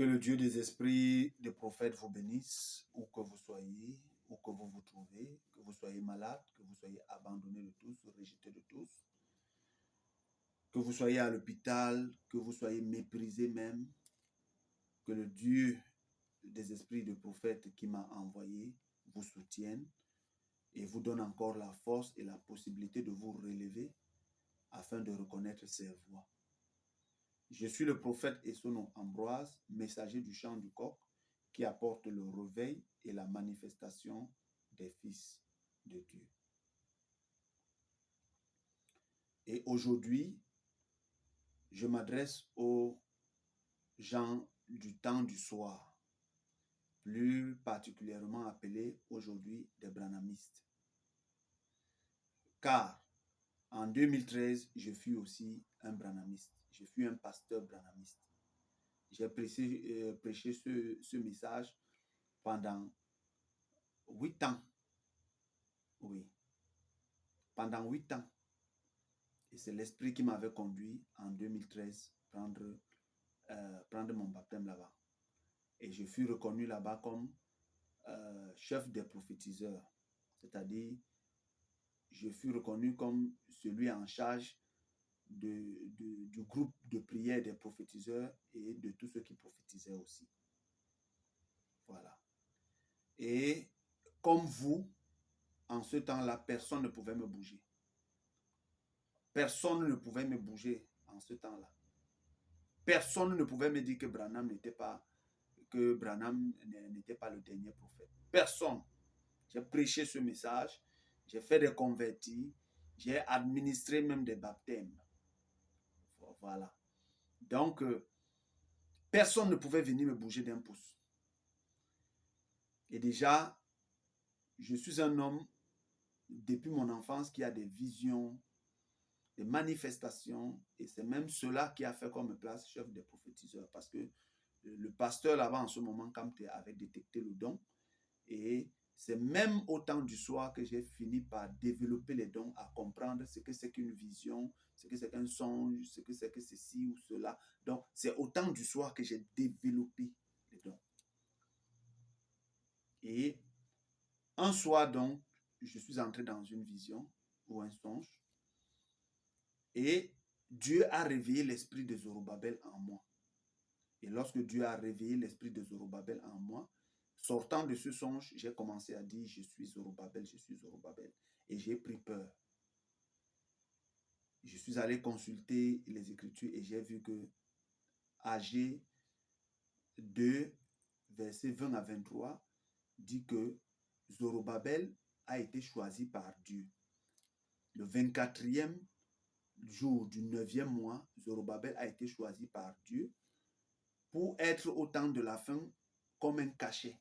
Que le Dieu des esprits, des prophètes vous bénisse, où que vous soyez, où que vous vous trouvez, que vous soyez malade, que vous soyez abandonné de tous, rejeté de tous, que vous soyez à l'hôpital, que vous soyez méprisé même, que le Dieu des esprits des prophètes qui m'a envoyé vous soutienne et vous donne encore la force et la possibilité de vous relever afin de reconnaître ses voix. Je suis le prophète Essono Ambroise, messager du chant du coq, qui apporte le réveil et la manifestation des fils de Dieu. Et aujourd'hui, je m'adresse aux gens du temps du soir, plus particulièrement appelés aujourd'hui des branhamistes. Car en 2013, je fus aussi un branhamiste. Je fus un pasteur branhamiste. J'ai prêché ce message pendant 8 ans. Oui, pendant 8 ans. Et c'est l'Esprit qui m'avait conduit en 2013 prendre mon baptême là-bas. Et je fus reconnu là-bas comme chef des prophétiseurs. C'est-à-dire, je fus reconnu comme celui en charge du groupe de prière des prophétiseurs et de tous ceux qui prophétisaient aussi. Voilà. Et comme vous, en ce temps-là, personne ne pouvait me bouger. Personne ne pouvait me bouger en ce temps-là. Personne ne pouvait me dire que Branham n'était pas le dernier prophète. Personne. J'ai prêché ce message, j'ai fait des convertis, j'ai administré même des baptêmes. Voilà. Donc, personne ne pouvait venir me bouger d'un pouce. Et déjà, je suis un homme, depuis mon enfance, qui a des visions, des manifestations, et c'est même cela qui a fait qu'on me place chef des prophétiseurs, parce que le pasteur là-bas en ce moment, quand tu avait détecté le don, et c'est même au temps du soir que j'ai fini par développer les dons, à comprendre ce que c'est qu'une vision, ce que c'est qu'un songe, ce que c'est que ceci ou cela. Donc, c'est au temps du soir que j'ai développé les dons. Et un soir, donc, je suis entré dans une vision ou un songe, et Dieu a réveillé l'esprit de Zorobabel en moi. Et lorsque Dieu a réveillé l'esprit de Zorobabel en moi, sortant de ce songe, j'ai commencé à dire, je suis Zorobabel, je suis Zorobabel. Et j'ai pris peur. Je suis allé consulter les Écritures et j'ai vu que Agé 2, versets 20 à 23, dit que Zorobabel a été choisi par Dieu. Le 24e jour du 9e mois, Zorobabel a été choisi par Dieu pour être au temps de la fin comme un cachet.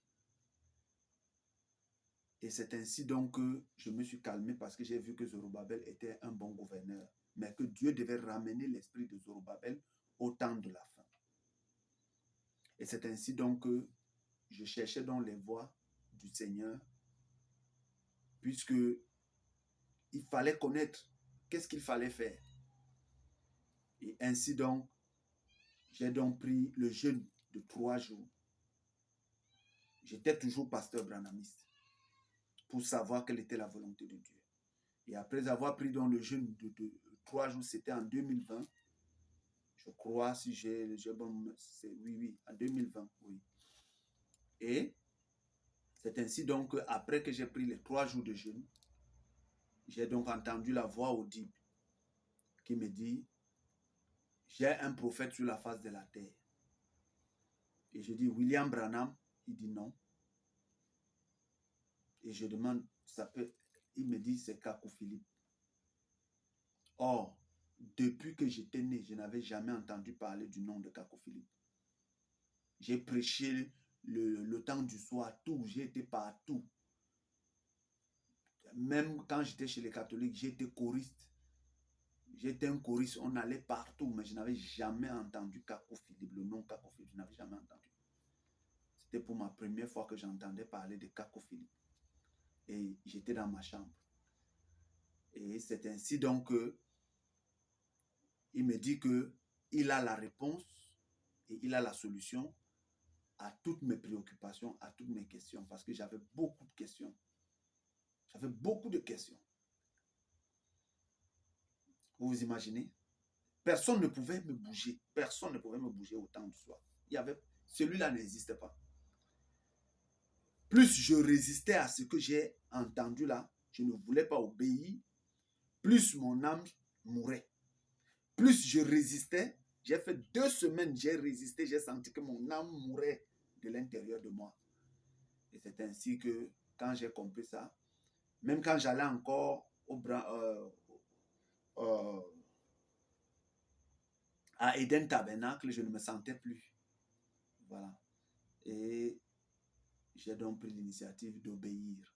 Et c'est ainsi donc que je me suis calmé parce que j'ai vu que Zorobabel était un bon gouverneur, mais que Dieu devait ramener l'esprit de Zorobabel au temps de la fin. Et c'est ainsi donc que je cherchais donc les voies du Seigneur, puisque il fallait connaître qu'est-ce qu'il fallait faire. Et ainsi donc, j'ai donc pris le jeûne de 3 jours. J'étais toujours pasteur branhamiste pour savoir quelle était la volonté de Dieu. Et après avoir pris donc le jeûne de 3 jours, c'était en 2020. Je crois, si j'ai bon, oui, en 2020, oui. Et c'est ainsi donc après que j'ai pris les 3 jours de jeûne, j'ai donc entendu la voix audible qui me dit, j'ai un prophète sur la face de la terre. Et je dis, William Branham? Il dit non. Et je demande, il me dit, c'est Kakou Philippe. Or, depuis que j'étais né, je n'avais jamais entendu parler du nom de Kakou Philippe. J'ai prêché le temps du soir, tout, j'ai été partout. Même quand j'étais chez les catholiques, j'étais choriste. J'étais un choriste, on allait partout, mais je n'avais jamais entendu Kakou Philippe, le nom Kakou Philippe, je n'avais jamais entendu. C'était pour ma première fois que j'entendais parler de Kakou Philippe. Et j'étais dans ma chambre. Et c'est ainsi donc que il me dit qu'il a la réponse et il a la solution à toutes mes préoccupations, à toutes mes questions, parce que j'avais beaucoup de questions. J'avais beaucoup de questions. Vous vous imaginez? Personne ne pouvait me bouger. Personne ne pouvait me bouger autant du soir. Celui-là n'existait pas. Plus je résistais à ce que j'ai entendu là, je ne voulais pas obéir, plus mon âme mourait. Plus je résistais, j'ai fait 2 semaines, j'ai résisté, j'ai senti que mon âme mourait de l'intérieur de moi. Et c'est ainsi que quand j'ai compris ça, même quand j'allais encore à Eden Tabernacle, je ne me sentais plus. Voilà. Et j'ai donc pris l'initiative d'obéir.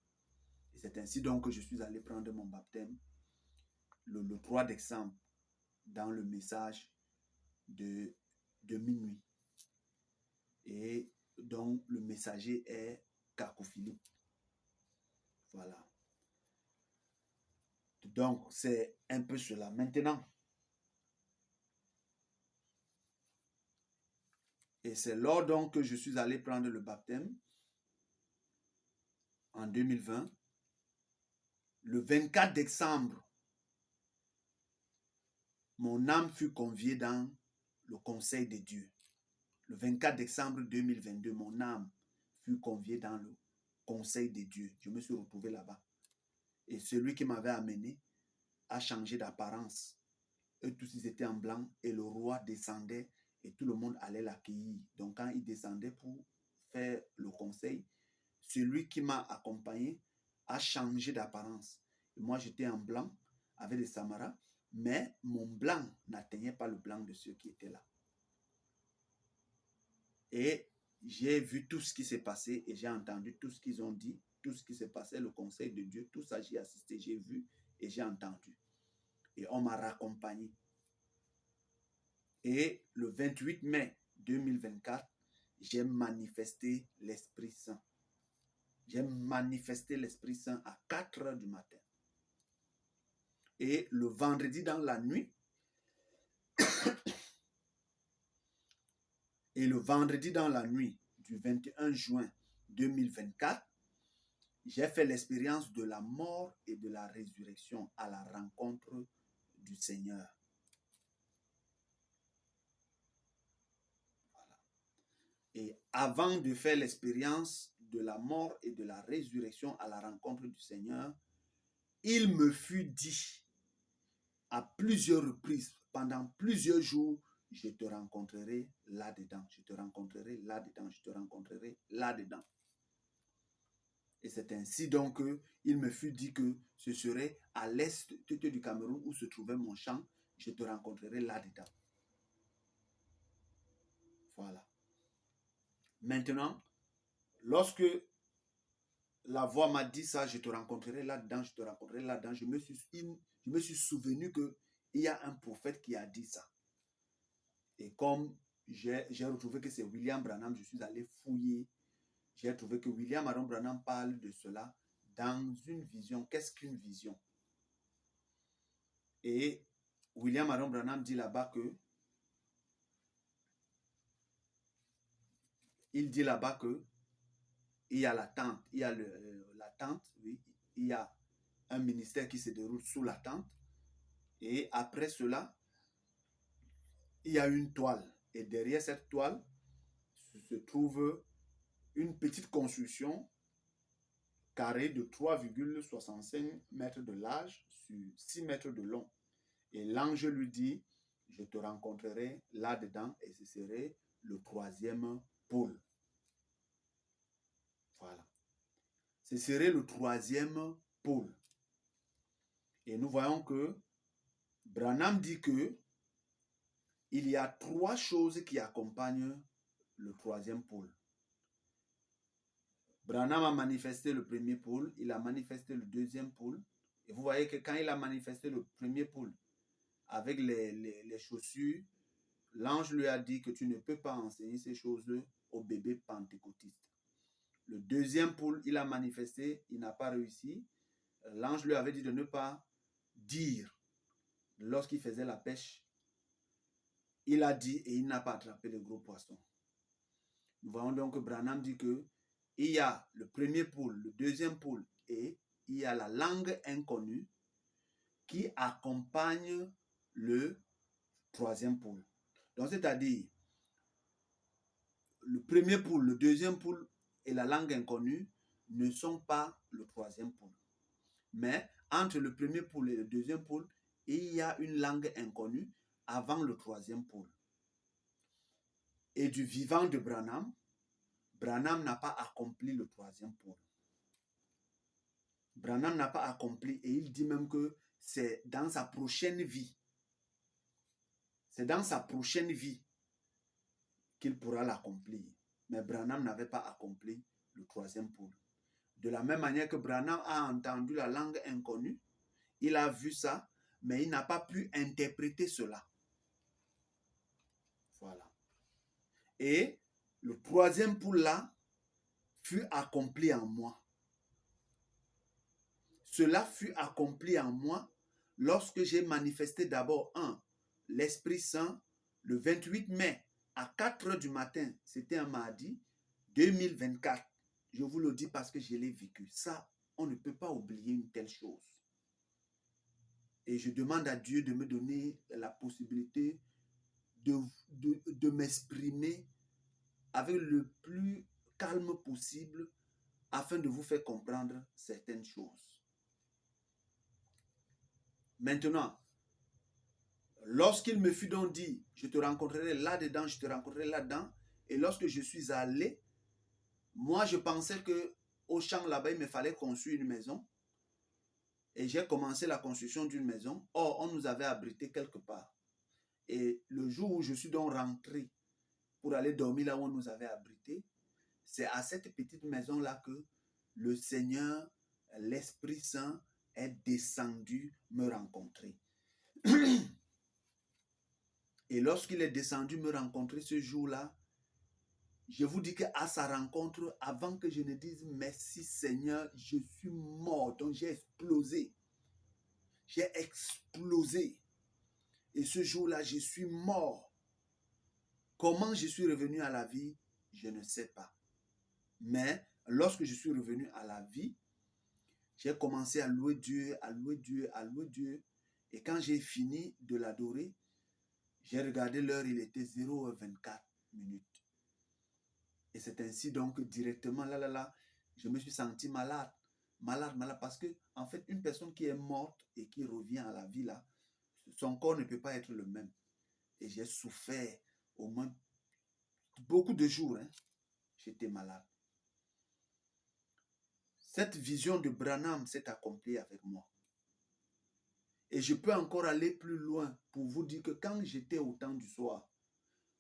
Et c'est ainsi donc que je suis allé prendre mon baptême le 3 décembre dans le message de minuit. Et donc le messager est Kako Philippe. Voilà. Donc c'est un peu cela. Maintenant, et c'est lors donc que je suis allé prendre le baptême en 2020. Le 24 décembre, mon âme fut conviée dans le conseil de Dieu. Le 24 décembre 2022, mon âme fut conviée dans le conseil de Dieu. Je me suis retrouvé là-bas. Et celui qui m'avait amené a changé d'apparence. Eux tous, ils étaient en blanc et le roi descendait et tout le monde allait l'accueillir. Donc, quand il descendait pour faire le conseil, celui qui m'a accompagné a changé d'apparence. Et moi, j'étais en blanc avec des samaras, mais mon blanc n'atteignait pas le blanc de ceux qui étaient là. Et j'ai vu tout ce qui s'est passé et j'ai entendu tout ce qu'ils ont dit, tout ce qui s'est passé, le conseil de Dieu, tout ça, j'y ai assisté, j'ai vu et j'ai entendu. Et on m'a raccompagné. Et le 28 mai 2024, j'ai manifesté l'Esprit Saint. J'ai manifesté l'Esprit Saint à 4 heures du matin. Et le vendredi dans la nuit, du 21 juin 2024, j'ai fait l'expérience de la mort et de la résurrection à la rencontre du Seigneur. Voilà. Et avant de faire l'expérience de la mort et de la résurrection à la rencontre du Seigneur, il me fut dit à plusieurs reprises, pendant plusieurs jours, je te rencontrerai là-dedans, je te rencontrerai là-dedans, je te rencontrerai là-dedans. Et c'est ainsi donc qu'il me fut dit que ce serait à l'est du Cameroun où se trouvait mon champ, je te rencontrerai là-dedans. Voilà. Maintenant, lorsque la voix m'a dit ça, je te rencontrerai là-dedans, je te rencontrerai là-dedans, je me suis souvenu qu'il y a un prophète qui a dit ça. Et comme j'ai retrouvé que c'est William Branham, je suis allé fouiller. J'ai trouvé que William Aaron Branham parle de cela dans une vision. Qu'est-ce qu'une vision? Et William Aaron Branham dit là-bas que il y a la tente, il y a la tente, oui, il y a un ministère qui se déroule sous la tente. Et après cela, il y a une toile. Et derrière cette toile se trouve une petite construction carrée de 3,65 mètres de large sur 6 mètres de long. Et l'ange lui dit, je te rencontrerai là-dedans et ce serait le 3e pôle. Voilà. Ce serait le 3e pôle. Et nous voyons que Branham dit que il y a 3 choses qui accompagnent le 3e pôle. Branham a manifesté le 1er pôle, il a manifesté le 2e pôle. Et vous voyez que quand il a manifesté le 1er pôle avec les chaussures, l'ange lui a dit que tu ne peux pas enseigner ces choses au bébé pentecôtiste. Le 2e pôle, il a manifesté, il n'a pas réussi. L'ange lui avait dit de ne pas dire lorsqu'il faisait la pêche. Il a dit et il n'a pas attrapé le gros poisson. Nous voyons donc que Branham dit que il y a le premier pôle, le deuxième pôle et il y a la langue inconnue qui accompagne le troisième pôle. Donc, c'est-à-dire, le premier pôle, le deuxième pôle et la langue inconnue ne sont pas le troisième pôle. Mais entre le premier pôle et le deuxième pôle, il y a une langue inconnue avant le troisième pôle. Et du vivant de Branham, Branham n'a pas accompli le troisième pôle. Branham n'a pas accompli et il dit même que c'est dans sa prochaine vie. C'est dans sa prochaine vie qu'il pourra l'accomplir. Mais Branham n'avait pas accompli le troisième pôle. De la même manière que Branham a entendu la langue inconnue, il a vu ça, mais il n'a pas pu interpréter cela. Voilà. Et le troisième pôle là fut accompli en moi. Cela fut accompli en moi lorsque j'ai manifesté d'abord l'Esprit Saint le 28 mai à 4 heures du matin. C'était un mardi 2024. Je vous le dis parce que je l'ai vécu. Ça, on ne peut pas oublier une telle chose. Et je demande à Dieu de me donner la possibilité de m'exprimer avec le plus calme possible afin de vous faire comprendre certaines choses. Maintenant, lorsqu'il me fut donc dit, je te rencontrerai là-dedans, je te rencontrerai là-dedans, et lorsque je suis allé, moi je pensais qu'au champ là-bas, il me fallait construire une maison, et j'ai commencé la construction d'une maison. Or, on nous avait abrité quelque part. Et le jour où je suis donc rentré pour aller dormir là où on nous avait abrité, c'est à cette petite maison-là que le Seigneur, l'Esprit Saint, est descendu me rencontrer. Et lorsqu'il est descendu me rencontrer ce jour-là, je vous dis qu'à sa rencontre, avant que je ne dise merci Seigneur, je suis mort. Donc j'ai explosé. J'ai explosé. Et ce jour-là, je suis mort. Comment je suis revenu à la vie, je ne sais pas. Mais lorsque je suis revenu à la vie, j'ai commencé à louer Dieu, à louer Dieu, à louer Dieu. Et quand j'ai fini de l'adorer, j'ai regardé l'heure, il était 0h24. Et c'est ainsi donc directement, je me suis senti malade, parce que, en fait, une personne qui est morte et qui revient à la vie, là, son corps ne peut pas être le même. Et j'ai souffert au moins beaucoup de jours, j'étais malade. Cette vision de Branham s'est accomplie avec moi. Et je peux encore aller plus loin pour vous dire que quand j'étais au temps du soir,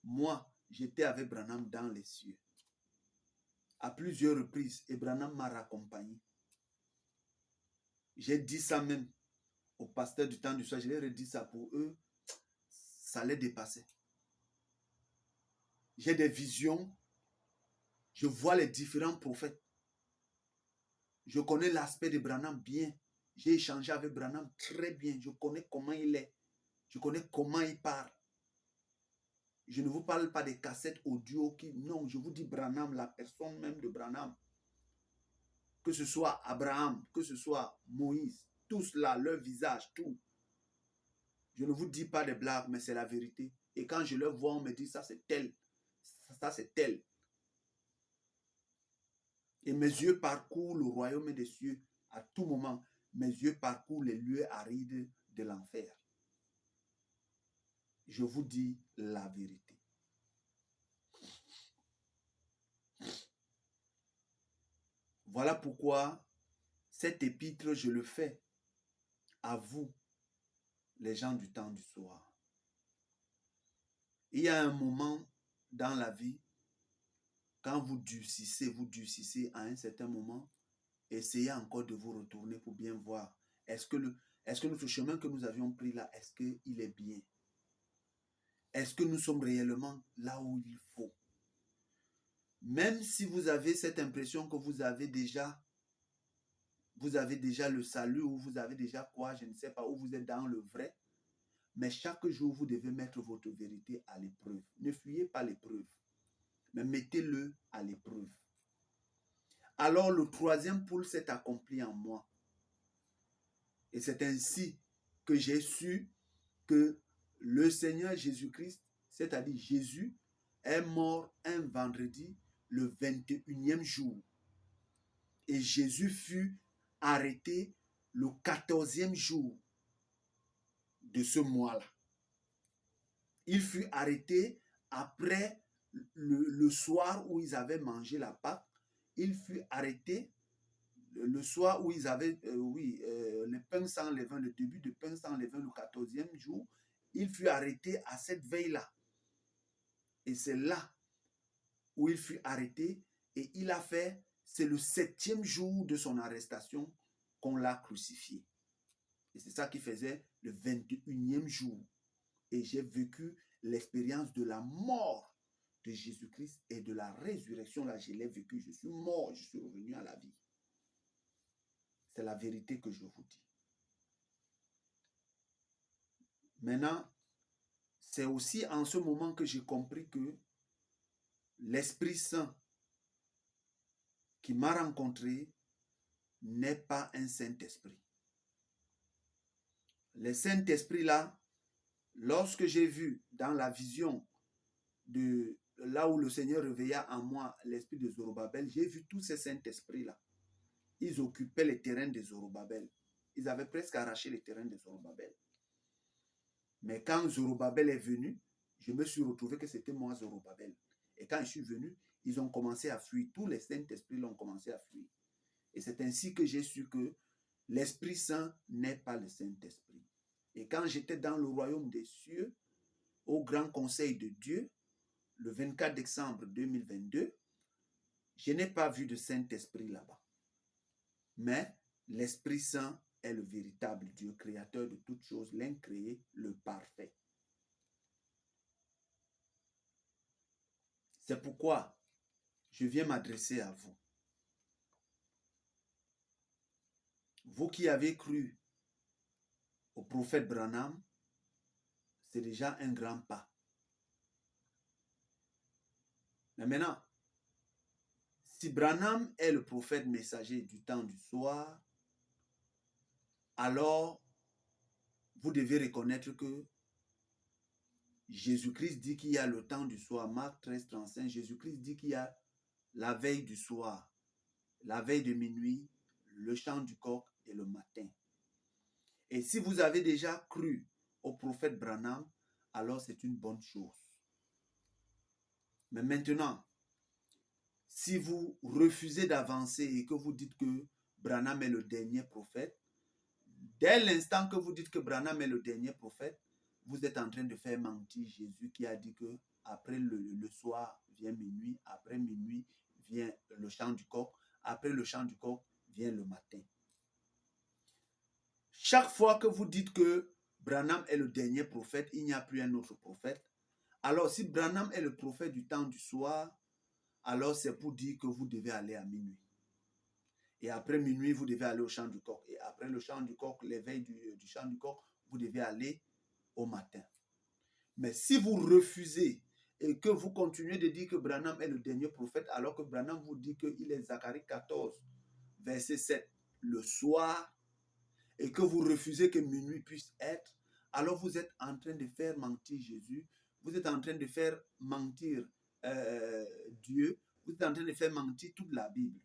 moi, j'étais avec Branham dans les cieux. À plusieurs reprises, et Branham m'a raccompagné. J'ai dit ça même au pasteur du temps du soir, je leur ai dit ça pour eux, ça les dépassait. J'ai des visions, je vois les différents prophètes. Je connais l'aspect de Branham bien. J'ai échangé avec Branham très bien. Je connais comment il est. Je connais comment il parle. Je ne vous parle pas des cassettes audio qui... Non, je vous dis Branham, la personne même de Branham. Que ce soit Abraham, que ce soit Moïse, tous là, leur visage, tout. Je ne vous dis pas des blagues, mais c'est la vérité. Et quand je leur vois, on me dit ça c'est tel. Ça c'est tel. Et mes yeux parcourent le royaume des cieux à tout moment. Mes yeux parcourent les lieux arides de l'enfer. Je vous dis la vérité. Voilà pourquoi cet épître, je le fais à vous, les gens du temps du soir. Il y a un moment dans la vie, quand vous durcissez à un certain moment, essayez encore de vous retourner pour bien voir. Est-ce que notre chemin que nous avions pris là, est-ce qu'il est bien? Est-ce que nous sommes réellement là où il faut? Même si vous avez cette impression que vous avez déjà le salut, ou vous avez déjà quoi, je ne sais pas, où vous êtes dans le vrai, mais chaque jour, vous devez mettre votre vérité à l'épreuve. Ne fuyez pas l'épreuve, mais mais mettez-le à l'épreuve. Alors le troisième pôle s'est accompli en moi. Et c'est ainsi que j'ai su que le Seigneur Jésus-Christ, c'est-à-dire Jésus, est mort un vendredi le 21e jour. Et Jésus fut arrêté le 14e jour de ce mois-là. Il fut arrêté après le soir où ils avaient mangé la Pâque. Il fut arrêté le soir où ils avaient, le pain sans levain, le début de pain sans levain, le 14e jour. Il fut arrêté à cette veille-là. Et c'est là où il fut arrêté et il a fait, c'est le 7e jour de son arrestation qu'on l'a crucifié. Et c'est ça qui faisait le 21e jour. Et j'ai vécu l'expérience de la mort de Jésus-Christ et de la résurrection. Là, je l'ai vécu. Je suis mort, je suis revenu à la vie. C'est la vérité que je vous dis. Maintenant, c'est aussi en ce moment que j'ai compris que l'Esprit Saint qui m'a rencontré n'est pas un Saint-Esprit. Le Saint-Esprit là, lorsque j'ai vu dans la vision de là où le Seigneur réveilla en moi l'esprit de Zorobabel, j'ai vu tous ces Saint-Esprits là. Ils occupaient les terrains de Zorobabel. Ils avaient presque arraché les terrains de Zorobabel. Mais quand Zorobabel est venu, je me suis retrouvé que c'était moi Zorobabel. Et quand je suis venu, ils ont commencé à fuir. Tous les Saint-Esprits l'ont commencé à fuir. Et c'est ainsi que j'ai su que l'Esprit Saint n'est pas le Saint-Esprit. Et quand j'étais dans le royaume des cieux, au grand conseil de Dieu, le 24 décembre 2022, je n'ai pas vu de Saint-Esprit là-bas. Mais l'Esprit Saint est le véritable Dieu, créateur de toutes choses, l'incréé, le parfait. C'est pourquoi je viens m'adresser à vous. Vous qui avez cru au prophète Branham, c'est déjà un grand pas. Mais maintenant, si Branham est le prophète messager du temps du soir, alors vous devez reconnaître que Jésus-Christ dit qu'il y a le temps du soir. Marc 13, 35, Jésus-Christ dit qu'il y a la veille du soir, la veille de minuit, le chant du coq et le matin. Et si vous avez déjà cru au prophète Branham, alors c'est une bonne chose. Mais maintenant, si vous refusez d'avancer et que vous dites que Branham est le dernier prophète, dès l'instant que vous dites que Branham est le dernier prophète, vous êtes en train de faire mentir Jésus qui a dit que après le soir vient minuit, après minuit vient le chant du coq, après le chant du coq vient le matin. Chaque fois que vous dites que Branham est le dernier prophète, il n'y a plus un autre prophète. Alors si Branham est le prophète du temps du soir, alors c'est pour dire que vous devez aller à minuit. Et après minuit, vous devez aller au chant du coq. Et après le chant du coq, l'éveil du chant du coq, vous devez aller au matin. Mais si vous refusez et que vous continuez de dire que Branham est le dernier prophète, alors que Branham vous dit qu'il est Zacharie 14, verset 7, le soir, et que vous refusez que minuit puisse être, alors vous êtes en train de faire mentir Jésus, vous êtes en train de faire mentir Dieu, vous êtes en train de faire mentir toute la Bible.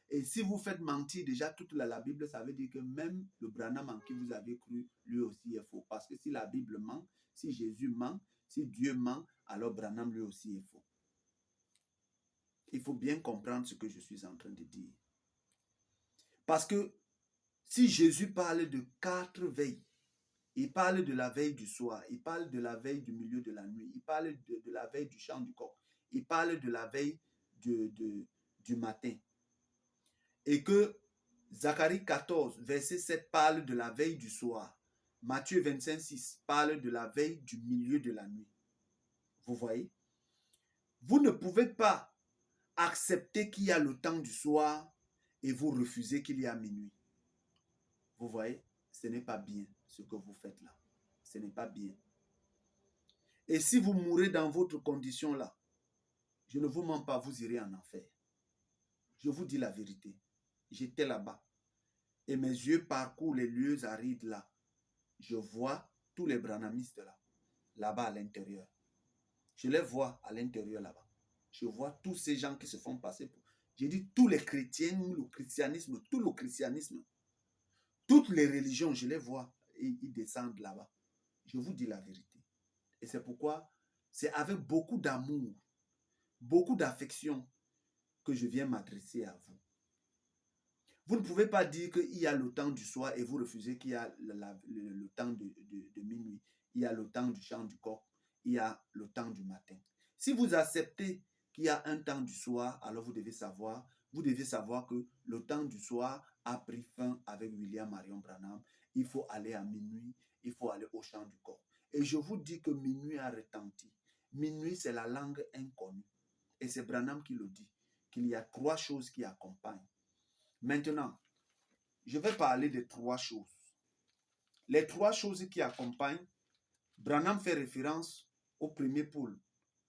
Et si vous faites mentir déjà toute la Bible, ça veut dire que même le Branham en qui vous avez cru, lui aussi est faux. Parce que si la Bible ment, si Jésus ment, si Dieu ment, alors Branham lui aussi est faux. Il faut bien comprendre ce que je suis en train de dire. Parce que si Jésus parle de 4 veilles, il parle de la veille du soir, il parle de la veille du milieu de la nuit, il parle de la veille du chant du coq, il parle de la veille du matin. Et que Zacharie 14, verset 7 parle de la veille du soir. Matthieu 25, 6 parle de la veille du milieu de la nuit. Vous voyez? Vous ne pouvez pas accepter qu'il y a le temps du soir et vous refusez qu'il y a minuit. Vous voyez? Ce n'est pas bien ce que vous faites là. Ce n'est pas bien. Et si vous mourrez dans votre condition là, je ne vous mens pas, vous irez en enfer. Je vous dis la vérité. J'étais là-bas. Et mes yeux parcourent les lieux arides là. Je vois tous les branhamistes là. Là-bas à l'intérieur. Je les vois à l'intérieur là-bas. Je vois tous ces gens qui se font passer pour... J'ai dit tous les chrétiens, le christianisme, tout le christianisme. Toutes les religions, je les vois. Et ils descendent là-bas. Je vous dis la vérité. Et c'est pourquoi c'est avec beaucoup d'amour, beaucoup d'affection que je viens m'adresser à vous. Vous ne pouvez pas dire qu'il y a le temps du soir et vous refusez qu'il y a le temps de minuit. Il y a le temps du chant du coq. Il y a le temps du matin. Si vous acceptez qu'il y a un temps du soir, alors vous devez savoir que le temps du soir a pris fin avec William Marion Branham. Il faut aller à minuit, il faut aller au chant du coq. Et je vous dis que minuit a retenti. Minuit, c'est la langue inconnue. Et c'est Branham qui le dit, qu'il y a 3 choses qui accompagnent. Maintenant, je vais parler de 3 choses. Les 3 choses qui accompagnent, Branham fait référence au premier pôle,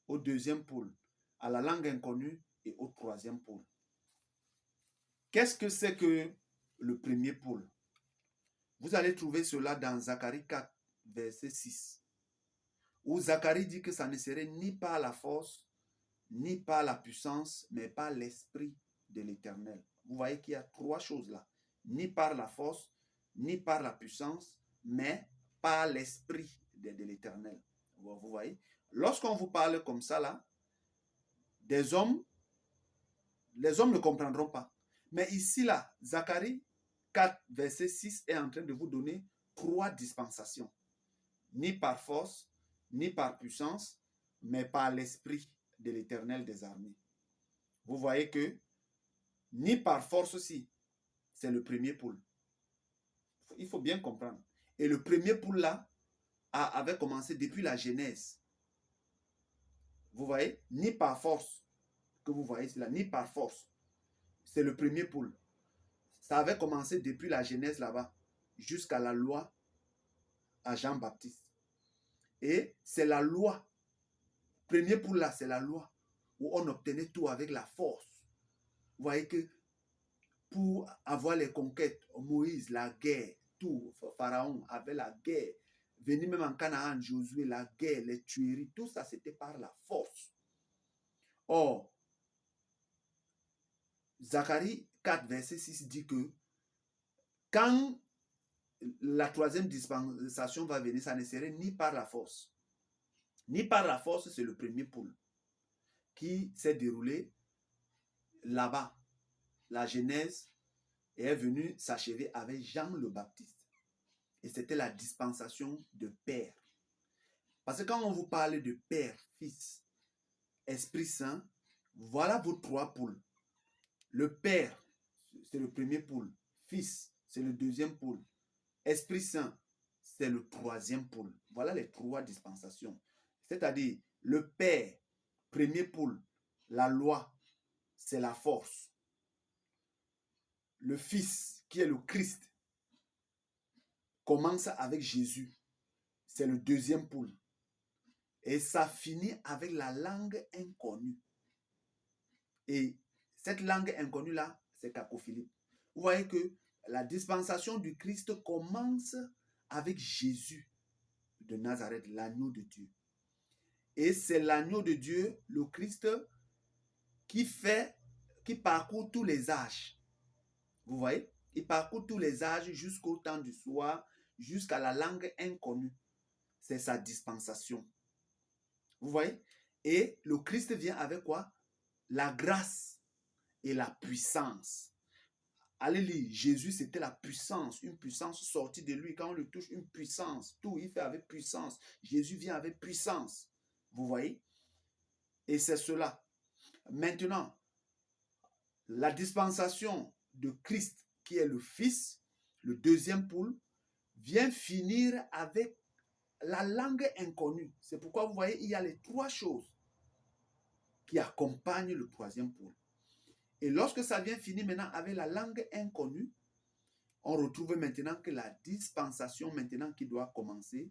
au deuxième pôle, à la langue inconnue et au troisième pôle. Qu'est-ce que c'est que le premier pôle? Vous allez trouver cela dans Zacharie 4, verset 6, où Zacharie dit que ça ne serait ni par la force, ni par la puissance, mais par l'esprit de l'Éternel. Vous voyez qu'il y a 3 choses là. Ni par la force, ni par la puissance, mais par l'esprit de l'Éternel. Vous voyez? Lorsqu'on vous parle comme ça là, les hommes ne comprendront pas. Mais ici là, Zacharie 4, verset 6 est en train de vous donner 3 dispensations. Ni par force, ni par puissance, mais par l'esprit de l'Éternel des armées. Vous voyez que ni par force aussi, c'est le premier pôle. Il faut bien comprendre. Et le premier pôle là avait commencé depuis la Genèse. Vous voyez, ni par force, que vous voyez cela, ni par force. C'est le premier pôle. Ça avait commencé depuis la Genèse là-bas, jusqu'à la loi à Jean-Baptiste. Et c'est la loi. Premier pôle là, c'est la loi, où on obtenait tout avec la force. Vous voyez que pour avoir les conquêtes, Moïse, la guerre, tout, Pharaon avait la guerre. Venir même en Canaan, Josué, la guerre, les tueries, tout ça c'était par la force. Or, Zacharie 4, verset 6 dit que quand la troisième dispensation va venir, ça ne serait ni par la force. Ni par la force, c'est le premier pôle qui s'est déroulé là-bas. La Genèse est venue s'achever avec Jean le Baptiste. Et c'était la dispensation de Père. Parce que quand on vous parle de Père, Fils, Esprit Saint, voilà vos 3 pôles. Le Père, c'est le premier pôle. Fils, c'est le deuxième pôle. Esprit Saint, c'est le troisième pôle. Voilà les 3 dispensations. C'est-à-dire, le Père, premier pôle, la loi, c'est la force. Le Fils, qui est le Christ, commence avec Jésus. C'est le deuxième pôle. Et ça finit avec la langue inconnue. Et cette langue inconnue-là, c'est Cacophilippe. Vous voyez que la dispensation du Christ commence avec Jésus de Nazareth, l'agneau de Dieu. Et c'est l'agneau de Dieu, le Christ, qui parcourt tous les âges. Vous voyez? Il parcourt tous les âges jusqu'au temps du soir, jusqu'à la langue inconnue. C'est sa dispensation. Vous voyez? Et le Christ vient avec quoi? La grâce et la puissance. Allez lire, Jésus c'était la puissance, une puissance sortie de lui. Quand on le touche, une puissance, tout il fait avec puissance. Jésus vient avec puissance. Vous voyez? Et c'est cela. Maintenant, la dispensation de Christ, qui est le Fils, le deuxième pôle, vient finir avec la langue inconnue. C'est pourquoi vous voyez, il y a les 3 choses qui accompagnent le troisième pôle. Et lorsque ça vient finir maintenant avec la langue inconnue, on retrouve maintenant que la dispensation maintenant qui doit commencer,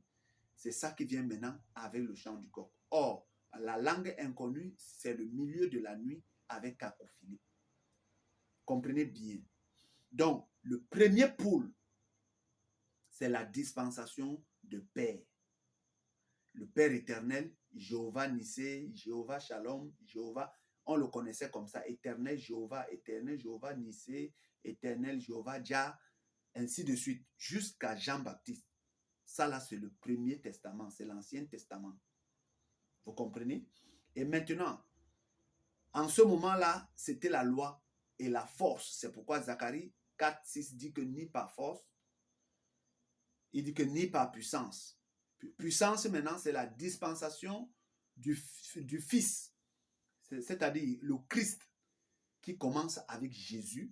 c'est ça qui vient maintenant avec le chant du coq. Or, La langue inconnue, c'est le milieu de la nuit avec cacophonie. Comprenez bien. Donc, le premier pôle, c'est la dispensation de Père. Le Père éternel, Jéhovah Nisé, Jéhovah Shalom, Jéhovah, on le connaissait comme ça, éternel Jéhovah Nisé, éternel Jéhovah Jah, ainsi de suite, jusqu'à Jean-Baptiste. Ça là, c'est le premier testament, c'est l'Ancien Testament. Vous comprenez? Et maintenant, en ce moment-là, c'était la loi et la force. C'est pourquoi Zacharie 4, 6 dit que ni par force, il dit que ni par puissance. Puissance, maintenant, c'est la dispensation du Fils, c'est-à-dire le Christ qui commence avec Jésus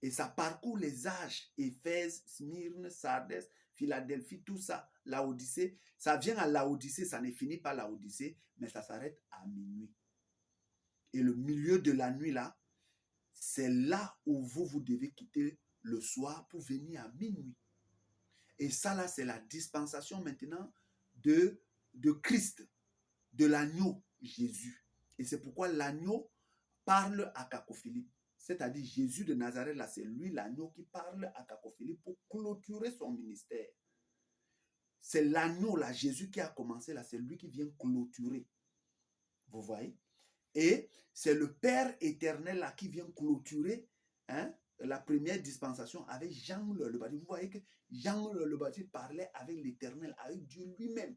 et ça parcourt les âges, Éphèse, Smyrne, Sardes, Philadelphie, tout ça, Laodicée. Ça vient à Laodicée, ça ne finit pas Laodicée, mais ça s'arrête à minuit. Et le milieu de la nuit, là, c'est là où vous devez quitter le soir pour venir à minuit. Et ça, là, c'est la dispensation maintenant de Christ, de l'agneau Jésus. Et c'est pourquoi l'agneau parle à Cacophonie. C'est-à-dire Jésus de Nazareth, là, c'est lui l'agneau qui parle à Cacophonie pour clôturer son ministère. C'est l'agneau, là, Jésus qui a commencé, là, c'est lui qui vient clôturer. Vous voyez? Et c'est le Père éternel, là, qui vient clôturer, hein, la première dispensation avec Jean le Baptiste. Vous voyez que Jean le Baptiste parlait avec l'Éternel, avec Dieu lui-même.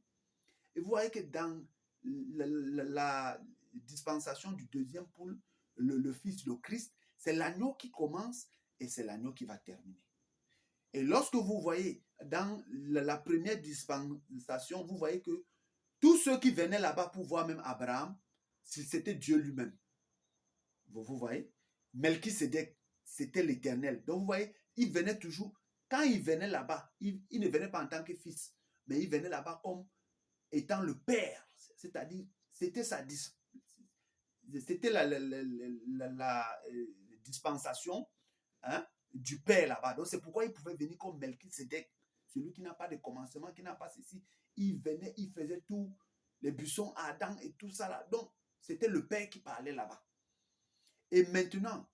Et vous voyez que dans la dispensation du deuxième pôle, le Fils, le Christ, c'est l'agneau qui commence et c'est l'agneau qui va terminer. Et lorsque vous voyez dans la première dispensation, vous voyez que tous ceux qui venaient là-bas pour voir même Abraham, c'était Dieu lui-même. Vous voyez? Melchisédek, c'était l'Éternel. Donc vous voyez, il venait toujours, quand il venait là-bas, il ne venait pas en tant que fils, mais il venait là-bas comme étant le Père. C'est-à-dire, c'était la dispensation, hein, du Père là-bas. Donc c'est pourquoi il pouvait venir comme Melchisédek, celui qui n'a pas de commencement, qui n'a pas ceci. Il venait, il faisait tout, les buissons à Adam et tout ça là. Donc c'était le Père qui parlait là-bas. Et maintenant,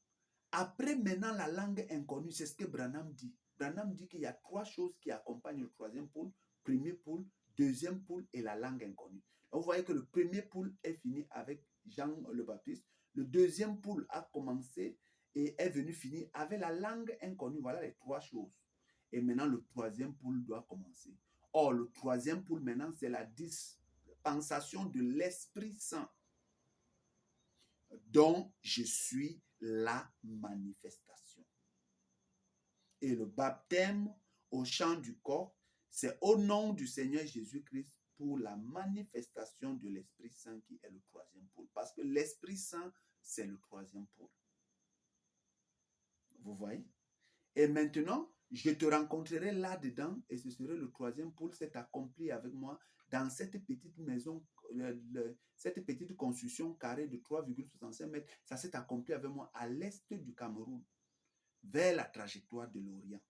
après maintenant la langue inconnue, c'est ce que Branham dit. Branham dit qu'il y a trois choses qui accompagnent le troisième pôle. Premier pôle, deuxième pôle et la langue inconnue. Donc, vous voyez que le premier pôle est fini avec Jean le Baptiste. Le deuxième pôle a commencé et est venu finir avec la langue inconnue. Voilà les trois choses. Et maintenant, le troisième pôle doit commencer. Or, le troisième pôle maintenant, c'est la dispensation de l'Esprit Saint, dont je suis la manifestation. Et le baptême au chant du corps, c'est au nom du Seigneur Jésus-Christ pour la manifestation de l'Esprit Saint qui est le troisième pôle. Parce que l'Esprit Saint, c'est le troisième pôle. Vous voyez? Et maintenant, je te rencontrerai là-dedans et ce serait le troisième pôle, c'est accompli avec moi dans cette petite maison, cette petite construction carrée de 3,65 mètres. Ça s'est accompli avec moi à l'est du Cameroun, vers la trajectoire de l'Orient.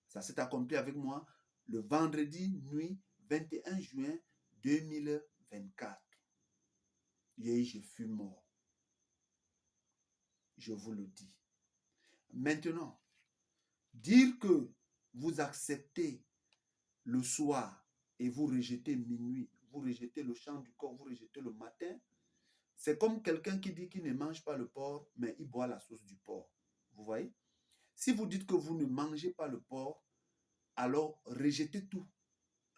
Ça s'est accompli avec moi le vendredi nuit 21 juin 2024. Et je fus mort. Je vous le dis. Maintenant, dire que vous acceptez le soir et vous rejetez minuit, vous rejetez le chant du corps, vous rejetez le matin, c'est comme quelqu'un qui dit qu'il ne mange pas le porc, mais il boit la sauce du porc. Vous voyez? Si vous dites que vous ne mangez pas le porc, alors rejetez tout.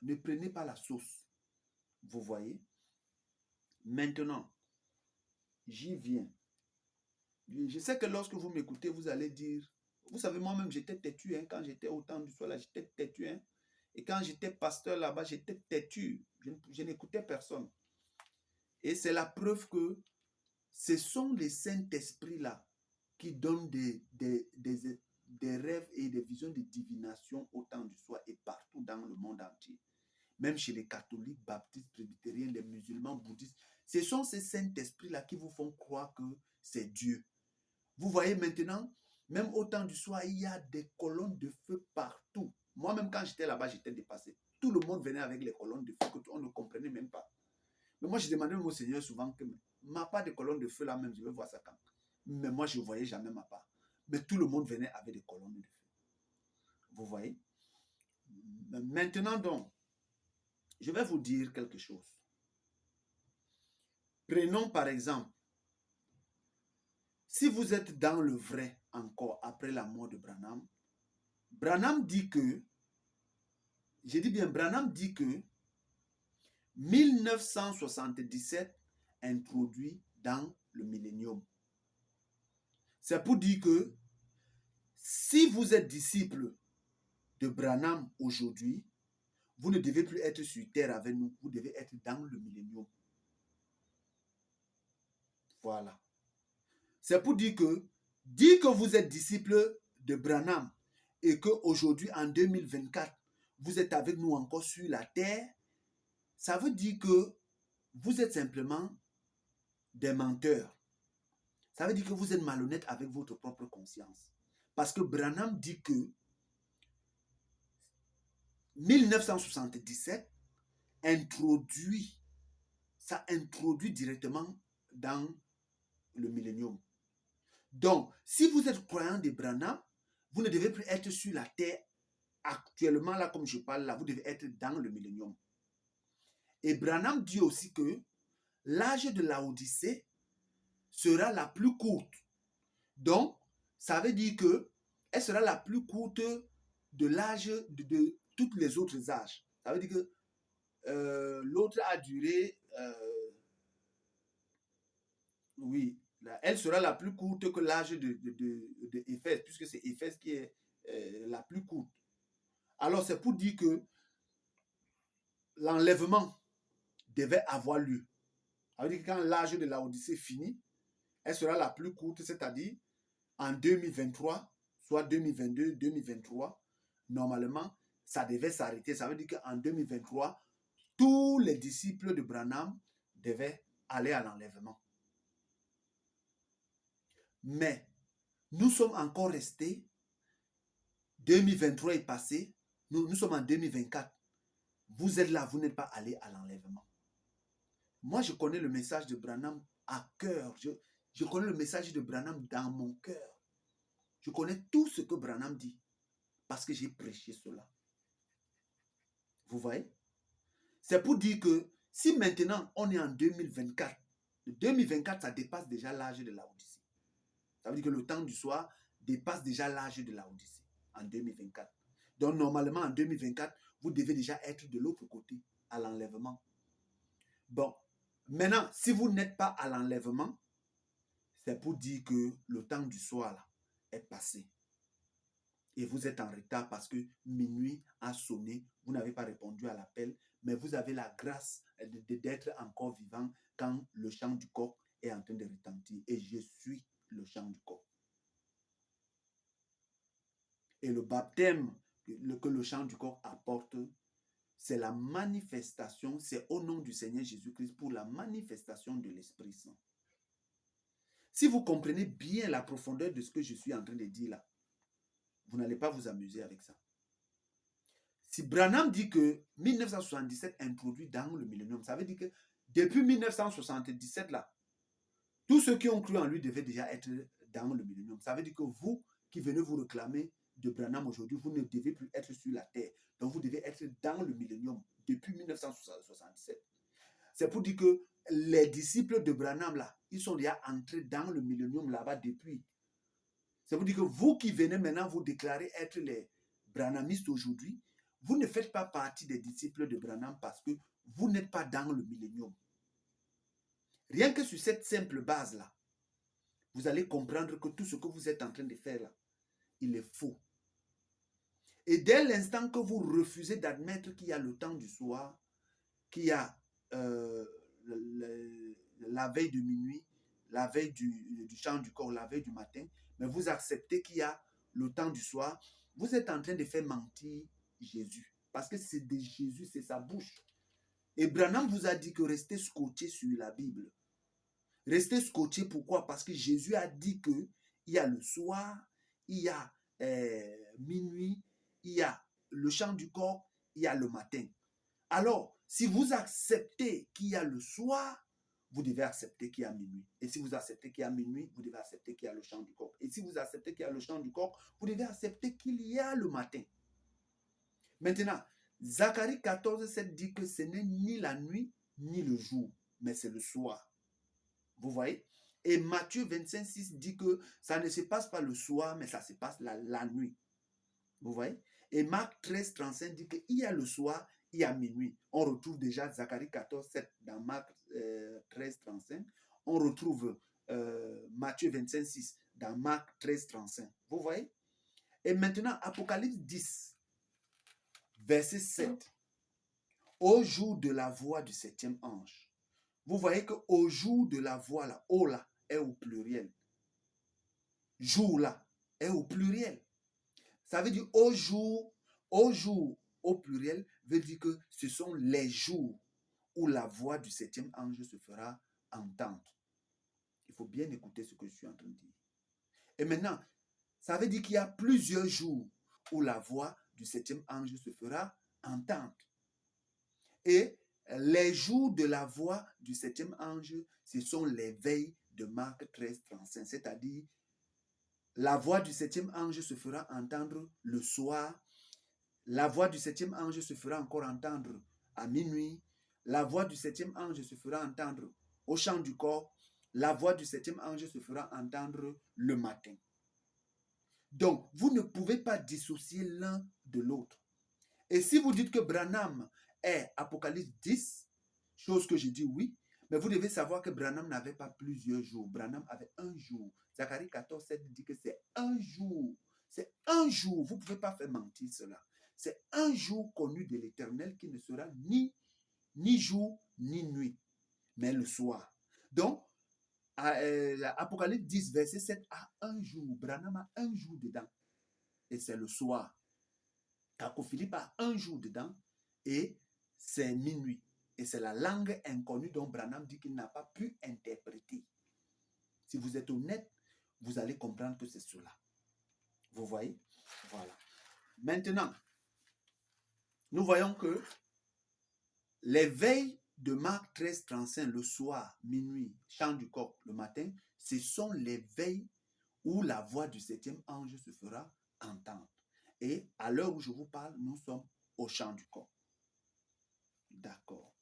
Ne prenez pas la sauce. Vous voyez? Maintenant, j'y viens. Je sais que lorsque vous m'écoutez, vous allez dire, vous savez, moi-même, j'étais têtu, hein, quand j'étais au temps du soir, là, j'étais têtu, hein. Et quand j'étais pasteur là-bas, j'étais têtu. Je n'écoutais personne. Et c'est la preuve que ce sont les Saint-Esprits là qui donnent des rêves et des visions de divination au temps du soir et partout dans le monde entier. Même chez les catholiques, baptistes, presbytériens, les musulmans, bouddhistes. Ce sont ces Saint-Esprits-là qui vous font croire que c'est Dieu. Vous voyez maintenant, même au temps du soir, il y a des colonnes de feu partout. Moi-même, quand j'étais là-bas, j'étais dépassé. Tout le monde venait avec les colonnes de feu que on ne comprenait même pas. Mais moi, je demandais au Seigneur souvent que ma part de colonne de feu là même, je vais voir ça quand. Mais moi, je ne voyais jamais ma part. Mais tout le monde venait avec des colonnes de feu. Vous voyez? Maintenant donc, je vais vous dire quelque chose. Prenons par exemple, si vous êtes dans le vrai encore après la mort de Branham, Branham dit que, je dis bien, Branham dit que 1977 introduit dans le millénium. C'est pour dire que si vous êtes disciple de Branham aujourd'hui, vous ne devez plus être sur terre avec nous, vous devez être dans le millénium. Voilà. C'est pour dire que vous êtes disciple de Branham et qu'aujourd'hui, en 2024, vous êtes avec nous encore sur la terre, ça veut dire que vous êtes simplement des menteurs. Ça veut dire que vous êtes malhonnête avec votre propre conscience. Parce que Branham dit que 1977 ça introduit directement dans le millénium. Donc, si vous êtes croyant de Branham, vous ne devez plus être sur la terre actuellement, là, comme je parle, là, vous devez être dans le millénium. Et Branham dit aussi que l'âge de la Odyssée sera la plus courte. Donc, ça veut dire que elle sera la plus courte de l'âge de tous les autres âges. Ça veut dire que l'autre a duré, oui, elle sera la plus courte que l'âge de Éphèse, puisque c'est Éphèse qui est la plus courte. Alors, c'est pour dire que l'enlèvement devait avoir lieu. Ça veut dire que quand l'âge de la Odyssée finit, elle sera la plus courte, c'est-à-dire en 2023, soit 2022, 2023, normalement, ça devait s'arrêter. Ça veut dire qu'en 2023, tous les disciples de Branham devaient aller à l'enlèvement. Mais nous sommes encore restés, 2023 est passé, nous sommes en 2024. Vous êtes là, vous n'êtes pas allé à l'enlèvement. Moi, je connais le message de Branham à cœur. Je connais le message de Branham dans mon cœur. Je connais tout ce que Branham dit parce que j'ai prêché cela. Vous voyez? C'est pour dire que si maintenant on est en 2024, 2024, ça dépasse déjà l'âge de la Odyssée. Ça veut dire que le temps du soir dépasse déjà l'âge de la Odyssée en 2024. Donc normalement en 2024, vous devez déjà être de l'autre côté, à l'enlèvement. Bon, maintenant, si vous n'êtes pas à l'enlèvement, c'est pour dire que le temps du soir là, est passé. Et vous êtes en retard parce que minuit a sonné, vous n'avez pas répondu à l'appel, mais vous avez la grâce d'être encore vivant quand le chant du coq est en train de retentir. Et je suis le chant du coq. Et le baptême que le chant du coq apporte, c'est la manifestation, c'est au nom du Seigneur Jésus-Christ pour la manifestation de l'Esprit Saint. Si vous comprenez bien la profondeur de ce que je suis en train de dire là, vous n'allez pas vous amuser avec ça. Si Branham dit que 1977 introduit dans le millénium, ça veut dire que depuis 1977 là, tous ceux qui ont cru en lui devaient déjà être dans le millénium. Ça veut dire que vous qui venez vous réclamer de Branham aujourd'hui, vous ne devez plus être sur la terre. Donc vous devez être dans le millénium depuis 1977. C'est pour dire que les disciples de Branham là, ils sont déjà entrés dans le millénium là-bas depuis. C'est pour dire que vous qui venez maintenant vous déclarer être les branhamistes aujourd'hui, vous ne faites pas partie des disciples de Branham parce que vous n'êtes pas dans le millénium. Rien que sur cette simple base-là, vous allez comprendre que tout ce que vous êtes en train de faire là, il est faux. Et dès l'instant que vous refusez d'admettre qu'il y a le temps du soir, qu'il y a la veille de minuit, la veille du chant du corps, la veille du matin, mais vous acceptez qu'il y a le temps du soir, vous êtes en train de faire mentir Jésus. Parce que c'est de Jésus, c'est sa bouche. Et Branham vous a dit que restez scotché sur la Bible. Restez scotché, pourquoi? Parce que Jésus a dit qu'il y a le soir, il y a minuit, il y a le chant du corps, il y a le matin. Alors, si vous acceptez qu'il y a le soir, vous devez accepter qu'il y a minuit. Et si vous acceptez qu'il y a minuit, vous devez accepter qu'il y a le chant du coq. Et si vous acceptez qu'il y a le chant du coq, vous devez accepter qu'il y a le matin. Maintenant, Zacharie 14, 7 dit que ce n'est ni la nuit, ni le jour, mais c'est le soir. Vous voyez? Et Matthieu 25, 6 dit que ça ne se passe pas le soir, mais ça se passe la nuit. Vous voyez? Et Marc 13, 35 dit qu'il y a le soir, il y a minuit. On retrouve déjà Zacharie 14, 7 dans Marc 13, 35. On retrouve Matthieu 25, 6 dans Marc 13, 35. Vous voyez? Et maintenant, Apocalypse 10, verset 7. Au jour de la voix du septième ange. Vous voyez qu'au jour de la voix, là, O là, est au pluriel. Jour là, est au pluriel. Ça veut dire au jour au pluriel, veut dire que ce sont les jours où la voix du septième ange se fera entendre. Il faut bien écouter ce que je suis en train de dire. Et maintenant, ça veut dire qu'il y a plusieurs jours où la voix du septième ange se fera entendre. Et les jours de la voix du septième ange, ce sont les veilles de Marc 13, 35. C'est-à-dire, la voix du septième ange se fera entendre le soir. La voix du septième ange se fera encore entendre à minuit. La voix du septième ange se fera entendre au chant du corps. La voix du septième ange se fera entendre le matin. Donc, vous ne pouvez pas dissocier l'un de l'autre. Et si vous dites que Branham est Apocalypse 10, chose que j'ai dit oui, mais vous devez savoir que Branham n'avait pas plusieurs jours. Branham avait un jour. Zacharie 14, 7 dit que c'est un jour. C'est un jour. Vous ne pouvez pas faire mentir cela. C'est un jour connu de l'Éternel qui ne sera ni jour ni nuit, mais le soir. Donc, Apocalypse 10, verset 7 a un jour. Branham a un jour dedans. Et c'est le soir. Taco Philippe a un jour dedans et c'est minuit. Et c'est la langue inconnue dont Branham dit qu'il n'a pas pu interpréter. Si vous êtes honnête, vous allez comprendre que c'est cela. Vous voyez? Voilà. Maintenant, nous voyons que les veilles de Marc 13, 35, le soir, minuit, chant du coq, le matin, ce sont les veilles où la voix du septième ange se fera entendre. Et à l'heure où je vous parle, nous sommes au chant du coq. D'accord.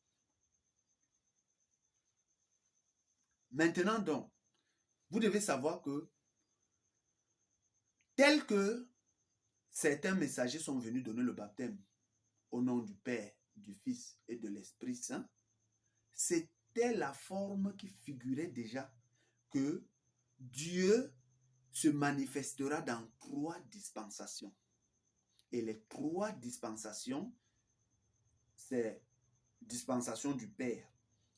Maintenant donc, vous devez savoir que tel que certains messagers sont venus donner le baptême au nom du Père, du Fils et de l'Esprit Saint, c'était la forme qui figurait déjà que Dieu se manifestera dans 3 dispensations. Et les 3 dispensations, c'est dispensation du Père,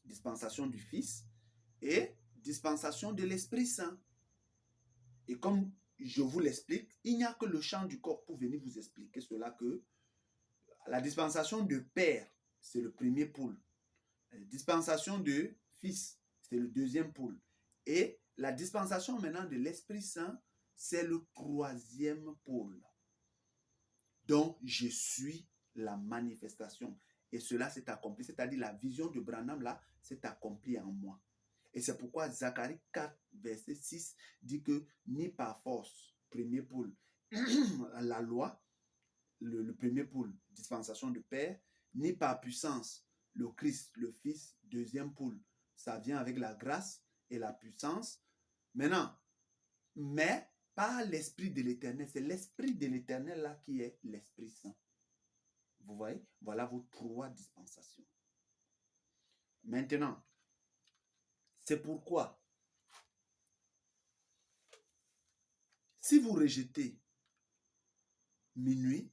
dispensation du Fils et dispensation de l'Esprit Saint. Et comme je vous l'explique, il n'y a que le chant du corps pour venir vous expliquer cela, que la dispensation de Père, c'est le premier pôle. La dispensation de Fils, c'est le deuxième pôle. Et la dispensation maintenant de l'Esprit Saint, c'est le 3e pôle. Donc, je suis la manifestation. Et cela s'est accompli, c'est-à-dire la vision de Branham là, s'est accomplie en moi. Et c'est pourquoi Zacharie 4, verset 6 dit que ni par force, premier pôle, la loi, le premier pôle, dispensation de Père, ni par puissance, le Christ, le Fils, deuxième pôle, ça vient avec la grâce et la puissance. Maintenant, mais par l'Esprit de l'Éternel, c'est l'Esprit de l'Éternel là qui est l'Esprit Saint. Vous voyez, voilà vos 3 dispensations. Maintenant, c'est pourquoi, si vous rejetez minuit,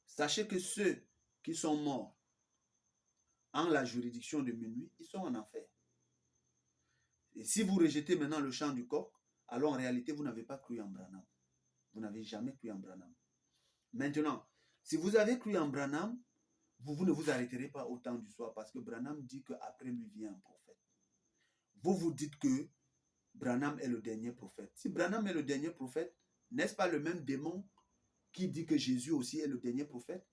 sachez que ceux qui sont morts en la juridiction de minuit, ils sont en enfer. Et si vous rejetez maintenant le chant du coq, alors en réalité, vous n'avez pas cru en Branham. Vous n'avez jamais cru en Branham. Maintenant, si vous avez cru en Branham, vous ne vous arrêterez pas au temps du soir parce que Branham dit qu'après lui vient un prophète. Vous vous dites que Branham est le dernier prophète. Si Branham est le dernier prophète, n'est-ce pas le même démon qui dit que Jésus aussi est le dernier prophète?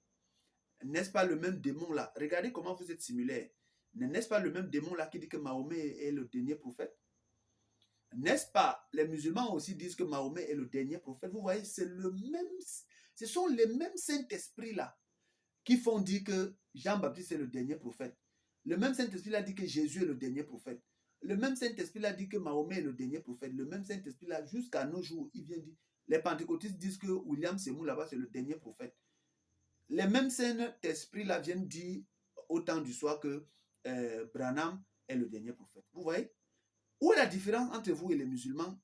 N'est-ce pas le même démon là? Regardez comment vous êtes similaires. N'est-ce pas le même démon là qui dit que Mahomet est le dernier prophète? N'est-ce pas? Les musulmans aussi disent que Mahomet est le dernier prophète. Vous voyez, c'est le même, ce sont les mêmes Saint-Esprit là qui font dire que Jean-Baptiste est le dernier prophète. Le même Saint-Esprit là dit que Jésus est le dernier prophète. Le même Saint-Esprit là dit que Mahomet est le dernier prophète. Le même Saint-Esprit là, jusqu'à nos jours, il vient dire, les pentecôtistes disent que William Seymour là-bas c'est le dernier prophète. Les mêmes Saint-Esprit là viennent dire au temps du soir que Branham est le dernier prophète. Vous voyez? Où est la différence entre vous et les musulmans?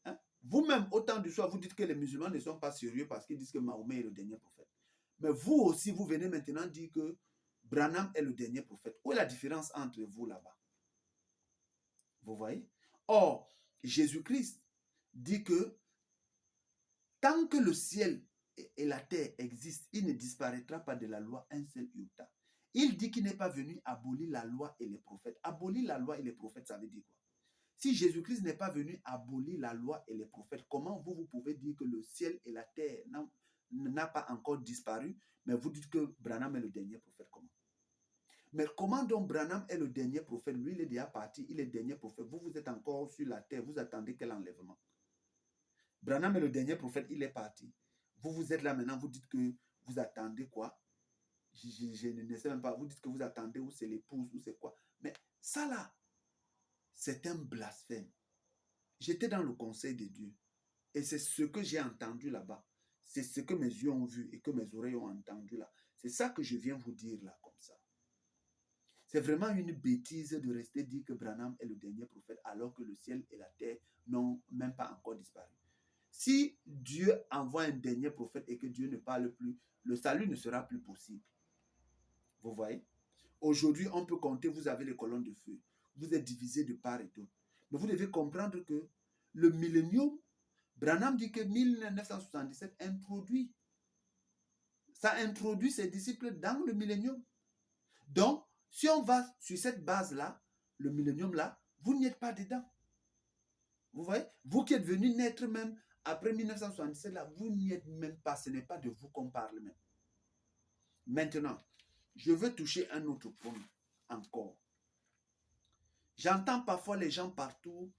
Hein? Vous-même, au temps du soir, vous dites que les musulmans ne sont pas sérieux parce qu'ils disent que Mahomet est le dernier prophète. Mais vous aussi, vous venez maintenant dire que Branham est le dernier prophète. Où est la différence entre vous là-bas? Vous voyez? Or, Jésus-Christ dit que tant que le ciel et la terre existent, il ne disparaîtra pas de la loi un seul iota. Il dit qu'il n'est pas venu abolir la loi et les prophètes. Abolir la loi et les prophètes, ça veut dire quoi? Si Jésus-Christ n'est pas venu abolir la loi et les prophètes, comment vous pouvez dire que le ciel et la terre n'a pas encore disparu, mais vous dites que Branham est le dernier prophète? Comment? Mais comment donc Branham est le dernier prophète? Lui, il est déjà parti, il est le dernier prophète. Vous, vous êtes encore sur la terre, vous attendez quel enlèvement? Branham est le dernier prophète, il est parti. Vous, vous êtes là maintenant, vous dites que vous attendez quoi? Je ne sais même pas. Vous dites que vous attendez ou c'est l'épouse ou c'est quoi? Mais ça là, c'est un blasphème. J'étais dans le conseil de Dieu. Et c'est ce que j'ai entendu là-bas. C'est ce que mes yeux ont vu et que mes oreilles ont entendu là. C'est ça que je viens vous dire là, comme ça. C'est vraiment une bêtise de rester dire que Branham est le dernier prophète alors que le ciel et la terre n'ont même pas encore disparu. Si Dieu envoie un dernier prophète et que Dieu ne parle plus, le salut ne sera plus possible. Vous voyez? Aujourd'hui, on peut compter, vous avez les colonnes de feu. Vous êtes divisés de part et d'autre. Mais vous devez comprendre que le millénium, Branham dit que 1977 introduit. Ça introduit ses disciples dans le millénium. Donc, si on va sur cette base-là, le millénium là, vous n'y êtes pas dedans. Vous voyez? Vous qui êtes venus naître même après 1977 là, vous n'y êtes même pas. Ce n'est pas de vous qu'on parle même. Maintenant, je veux toucher un autre point encore. J'entends parfois les gens partout,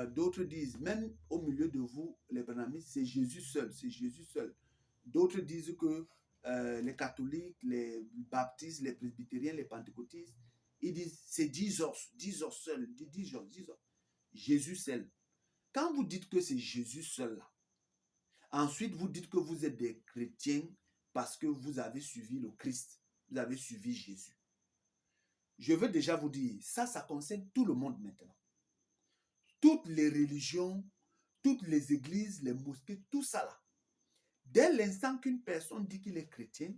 d'autres disent, même au milieu de vous, les branhamistes, c'est Jésus seul, c'est Jésus seul. D'autres disent que les catholiques, les baptistes, les presbytériens, les pentecôtistes, ils disent c'est Jesus seul, Jesus. Jésus seul. Quand vous dites que c'est Jésus seul, là, ensuite vous dites que vous êtes des chrétiens parce que vous avez suivi le Christ, vous avez suivi Jésus. Je veux déjà vous dire, ça concerne tout le monde maintenant. Toutes les religions, toutes les églises, les mosquées, tout ça là. Dès l'instant qu'une personne dit qu'il est chrétien,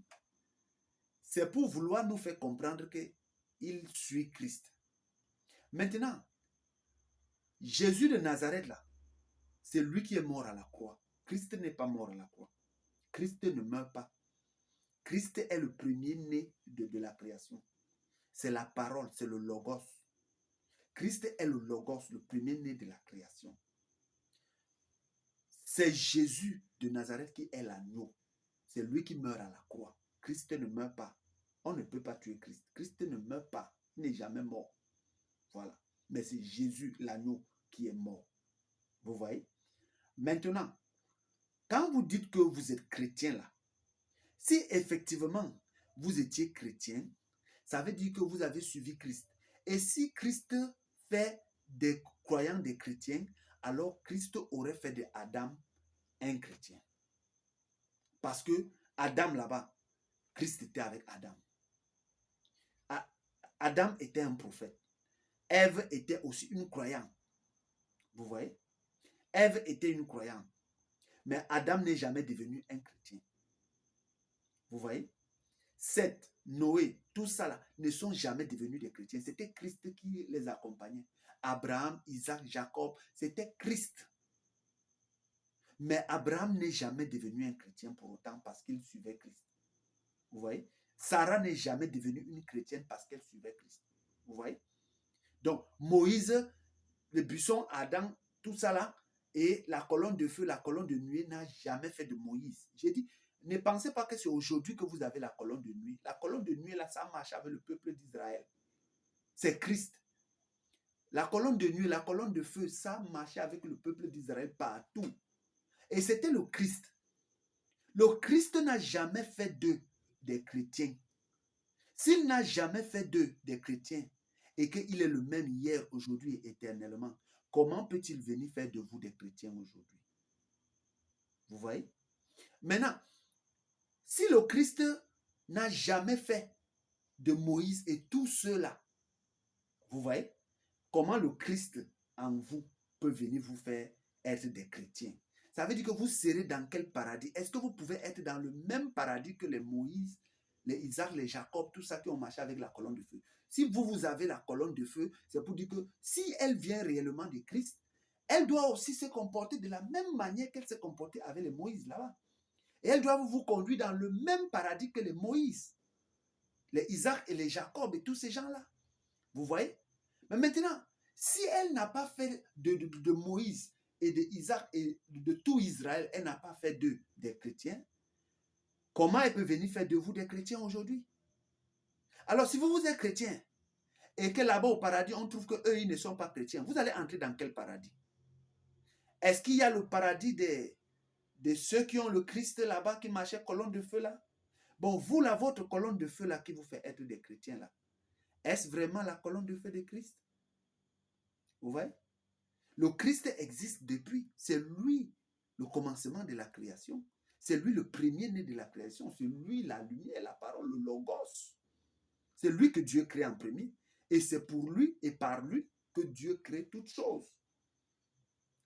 c'est pour vouloir nous faire comprendre qu'il suit Christ. Maintenant, Jésus de Nazareth là, c'est lui qui est mort à la croix. Christ n'est pas mort à la croix. Christ ne meurt pas. Christ est le premier-né de la création. C'est la parole, c'est le logos. Christ est le logos, le premier-né de la création. C'est Jésus de Nazareth qui est l'agneau. C'est lui qui meurt à la croix. Christ ne meurt pas. On ne peut pas tuer Christ. Christ ne meurt pas. Il n'est jamais mort. Voilà. Mais c'est Jésus, l'agneau, qui est mort. Vous voyez? Maintenant, quand vous dites que vous êtes chrétien là, si effectivement vous étiez chrétien, ça veut dire que vous avez suivi Christ. Et si Christ fait des croyants des chrétiens, alors Christ aurait fait de Adam un chrétien. Parce que Adam là-bas, Christ était avec Adam. Adam était un prophète. Ève était aussi une croyante. Vous voyez? Ève était une croyante. Mais Adam n'est jamais devenu un chrétien. Vous voyez? Seth, Noé, tout ça là, ne sont jamais devenus des chrétiens. C'était Christ qui les accompagnait. Abraham, Isaac, Jacob, c'était Christ. Mais Abraham n'est jamais devenu un chrétien pour autant parce qu'il suivait Christ. Vous voyez? Sarah n'est jamais devenue une chrétienne parce qu'elle suivait Christ. Vous voyez? Donc, Moïse, le buisson, Adam, tout ça là, et la colonne de feu, la colonne de nuée n'a jamais fait de Moïse. J'ai dit, Ne pensez pas que c'est aujourd'hui que vous avez la colonne de nuit. La colonne de nuit, là, ça marche avec le peuple d'Israël. C'est Christ. La colonne de nuit, la colonne de feu, ça marchait avec le peuple d'Israël partout. Et c'était le Christ. Le Christ n'a jamais fait d'eux des chrétiens. S'il n'a jamais fait d'eux des chrétiens et qu'il est le même hier, aujourd'hui et éternellement, comment peut-il venir faire de vous des chrétiens aujourd'hui? Vous voyez? Maintenant, si le Christ n'a jamais fait de Moïse et tous ceux-là, vous voyez, comment le Christ en vous peut venir vous faire être des chrétiens? Ça veut dire que vous serez dans quel paradis? Est-ce que vous pouvez être dans le même paradis que les Moïse, les Isaac, les Jacob, tout ça qui ont marché avec la colonne de feu? Si vous avez la colonne de feu, c'est pour dire que si elle vient réellement de Christ, elle doit aussi se comporter de la même manière qu'elle s'est comportée avec les Moïse là-bas. Et elle doit vous conduire dans le même paradis que les Moïse, les Isaac et les Jacob et tous ces gens-là. Vous voyez? Mais maintenant, si elle n'a pas fait de Moïse et de Isaac et de tout Israël, elle n'a pas fait d'eux des chrétiens, comment elle peut venir faire de vous des chrétiens aujourd'hui? Alors, si vous êtes chrétien et que là-bas au paradis, on trouve qu'eux, ils ne sont pas chrétiens, vous allez entrer dans quel paradis? Est-ce qu'il y a le paradis de ceux qui ont le Christ là-bas, qui marchaient colonne de feu là? Bon, vous, là, votre colonne de feu là, qui vous fait être des chrétiens là, est-ce vraiment la colonne de feu de Christ? Vous voyez? Le Christ existe depuis. C'est lui le commencement de la création. C'est lui le premier-né de la création. C'est lui la lumière, la parole, le logos. C'est lui que Dieu crée en premier. Et c'est pour lui et par lui que Dieu crée toutes choses.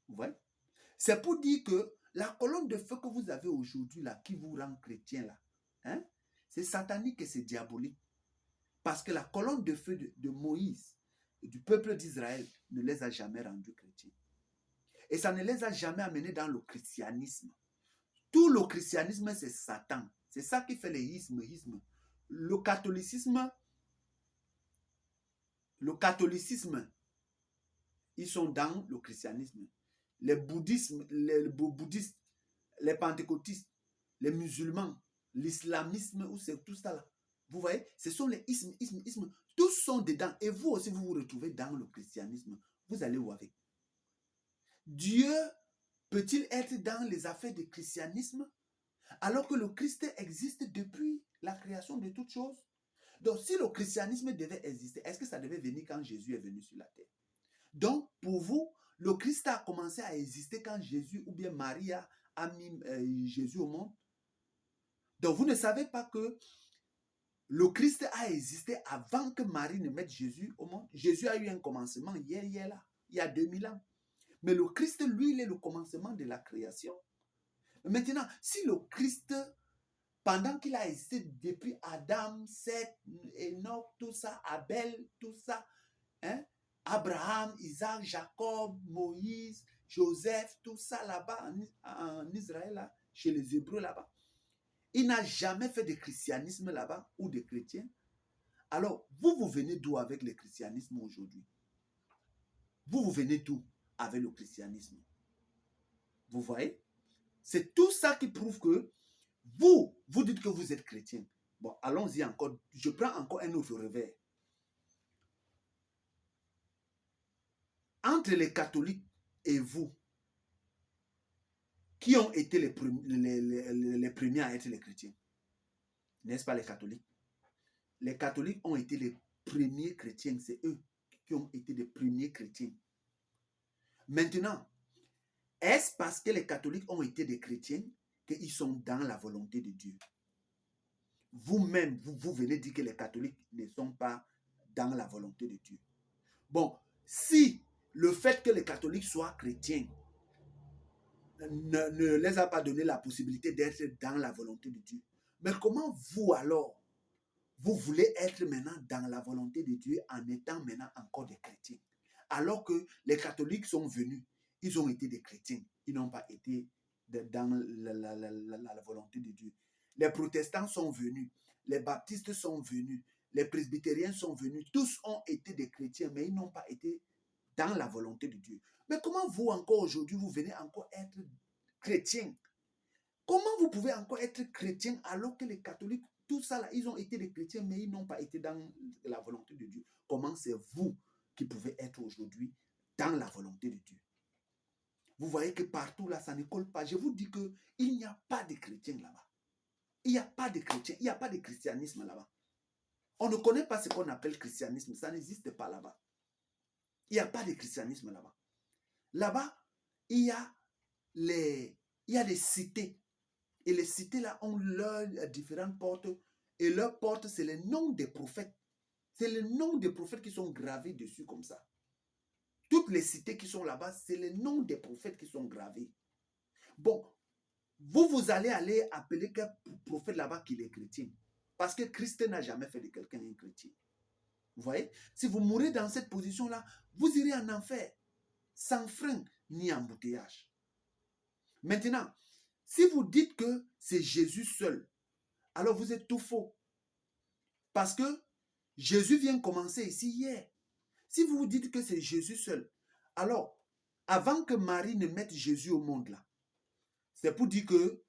Vous voyez? C'est pour dire que la colonne de feu que vous avez aujourd'hui, là, qui vous rend chrétien, là, hein, c'est satanique et c'est diabolique. Parce que la colonne de feu de Moïse, du peuple d'Israël, ne les a jamais rendus chrétiens. Et ça ne les a jamais amenés dans le christianisme. Tout le christianisme, c'est Satan. C'est ça qui fait le isme. Le catholicisme, ils sont dans le christianisme. Les bouddhistes, les pentecôtistes, les musulmans, l'islamisme, ou c'est tout ça là. Vous voyez, ce sont les ismes. Tous sont dedans. Et vous aussi, vous vous retrouvez dans le christianisme. Vous allez où avec? Dieu peut-il être dans les affaires du christianisme alors que le Christ existe depuis la création de toutes choses? Donc, si le christianisme devait exister, est-ce que ça devait venir quand Jésus est venu sur la terre? Donc, pour vous, le Christ a commencé à exister quand Jésus ou bien Marie a mis Jésus au monde? Donc, vous ne savez pas que le Christ a existé avant que Marie ne mette Jésus au monde? Jésus a eu un commencement hier là, il y a 2000 ans. Mais le Christ, lui, il est le commencement de la création. Maintenant, si le Christ, pendant qu'il a existé depuis Adam, Seth, Enoch, tout ça, Abel, tout ça, hein, Abraham, Isaac, Jacob, Moïse, Joseph, tout ça là-bas en Israël, là, chez les Hébreux là-bas, il n'a jamais fait de christianisme là-bas ou de chrétiens. Alors, vous venez d'où avec le christianisme aujourd'hui? Vous venez d'où avec le christianisme? Vous voyez? C'est tout ça qui prouve que vous dites que vous êtes chrétien. Bon, allons-y encore. Je prends encore un autre revers. Entre les catholiques et vous, qui ont été les premiers à être les chrétiens? N'est-ce pas les catholiques? Les catholiques ont été les premiers chrétiens. C'est eux qui ont été les premiers chrétiens. Maintenant, est-ce parce que les catholiques ont été des chrétiens qu'ils sont dans la volonté de Dieu? Vous-même, vous venez dire que les catholiques ne sont pas dans la volonté de Dieu. Bon, si le fait que les catholiques soient chrétiens ne les a pas donné la possibilité d'être dans la volonté de Dieu, mais comment vous alors, vous voulez être maintenant dans la volonté de Dieu en étant maintenant encore des chrétiens? Alors que les catholiques sont venus, ils ont été des chrétiens, ils n'ont pas été dans la volonté de Dieu. Les protestants sont venus, les baptistes sont venus, les presbytériens sont venus, tous ont été des chrétiens, mais ils n'ont pas été dans la volonté de Dieu. Mais comment vous encore aujourd'hui, vous venez encore être chrétien Comment vous pouvez encore être chrétien alors que les catholiques, tout ça là, ils ont été des chrétiens, mais ils n'ont pas été dans la volonté de Dieu? Comment c'est vous qui pouvez être aujourd'hui dans la volonté de Dieu? Vous voyez que partout là, ça ne colle pas. Je vous dis qu'il n'y a pas de chrétiens là-bas. Il n'y a pas de chrétiens, il n'y a pas de christianisme là-bas. On ne connaît pas ce qu'on appelle christianisme, ça n'existe pas là-bas. Il n'y a pas de christianisme là-bas. Là-bas, il y a des cités. Et les cités là ont leurs différentes portes. Et leurs portes, c'est les noms des prophètes. C'est les noms des prophètes qui sont gravés dessus comme ça. Toutes les cités qui sont là-bas, c'est les noms des prophètes qui sont gravés. Bon, vous allez appeler quel prophète là-bas qu'il est chrétien. Parce que Christ n'a jamais fait de quelqu'un un chrétien. Vous voyez? Si vous mourrez dans cette position-là, vous irez en enfer, sans frein ni embouteillage. Maintenant, si vous dites que c'est Jésus seul, alors vous êtes tout faux. Parce que Jésus vient commencer ici hier. Si vous vous dites que c'est Jésus seul, alors, avant que Marie ne mette Jésus au monde là, c'est pour dire que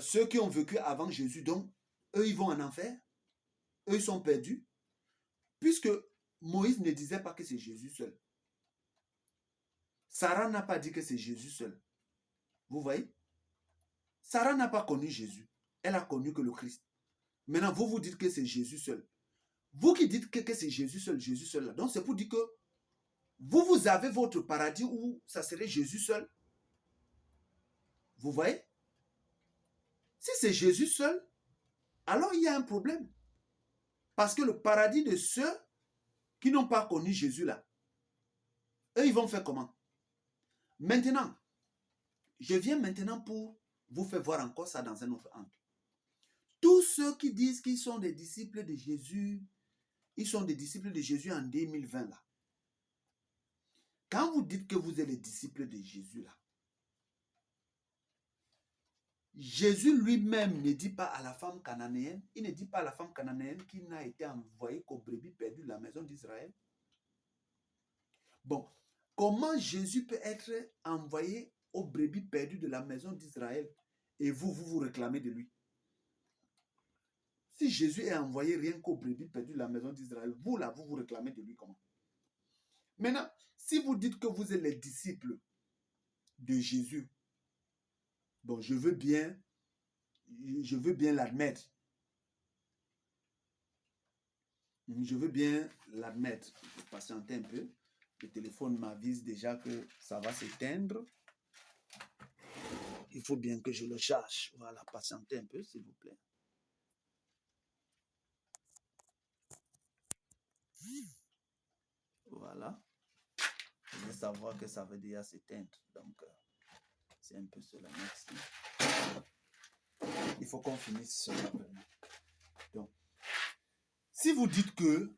ceux qui ont vécu avant Jésus, donc, eux, ils vont en enfer. Eux, ils sont perdus. Puisque Moïse ne disait pas que c'est Jésus seul. Sarah n'a pas dit que c'est Jésus seul. Vous voyez? Sarah n'a pas connu Jésus. Elle a connu que le Christ. Maintenant, vous dites que c'est Jésus seul. Vous qui dites que c'est Jésus seul là. Donc, c'est pour dire que vous avez votre paradis où ça serait Jésus seul. Vous voyez? Si c'est Jésus seul, alors il y a un problème. Parce que le paradis de ceux qui n'ont pas connu Jésus là, eux, ils vont faire comment? Maintenant, je viens maintenant pour vous faire voir encore ça dans un autre angle. Tous ceux qui disent qu'ils sont des disciples de Jésus, ils sont des disciples de Jésus en 2020 là. Quand vous dites que vous êtes les disciples de Jésus là, Jésus lui-même ne dit pas à la femme cananéenne, il ne dit pas à la femme cananéenne qu'il n'a été envoyé qu'aux brebis perdues de la maison d'Israël. Bon, comment Jésus peut être envoyé aux brebis perdues de la maison d'Israël et vous réclamez de lui? Si Jésus est envoyé rien qu'aux brebis perdues de la maison d'Israël, vous là, vous réclamez de lui comment? Maintenant, si vous dites que vous êtes les disciples de Jésus, bon, je veux bien l'admettre. Je veux bien l'admettre. Je vais patienter un peu. Le téléphone m'avise déjà que ça va s'éteindre. Il faut bien que je le charge. Voilà, patientez un peu, s'il vous plaît. Voilà. Je vais savoir que ça va déjà s'éteindre. Donc, c'est un peu cela. Merci. Il faut qu'on finisse cela vraiment. Donc, si vous dites que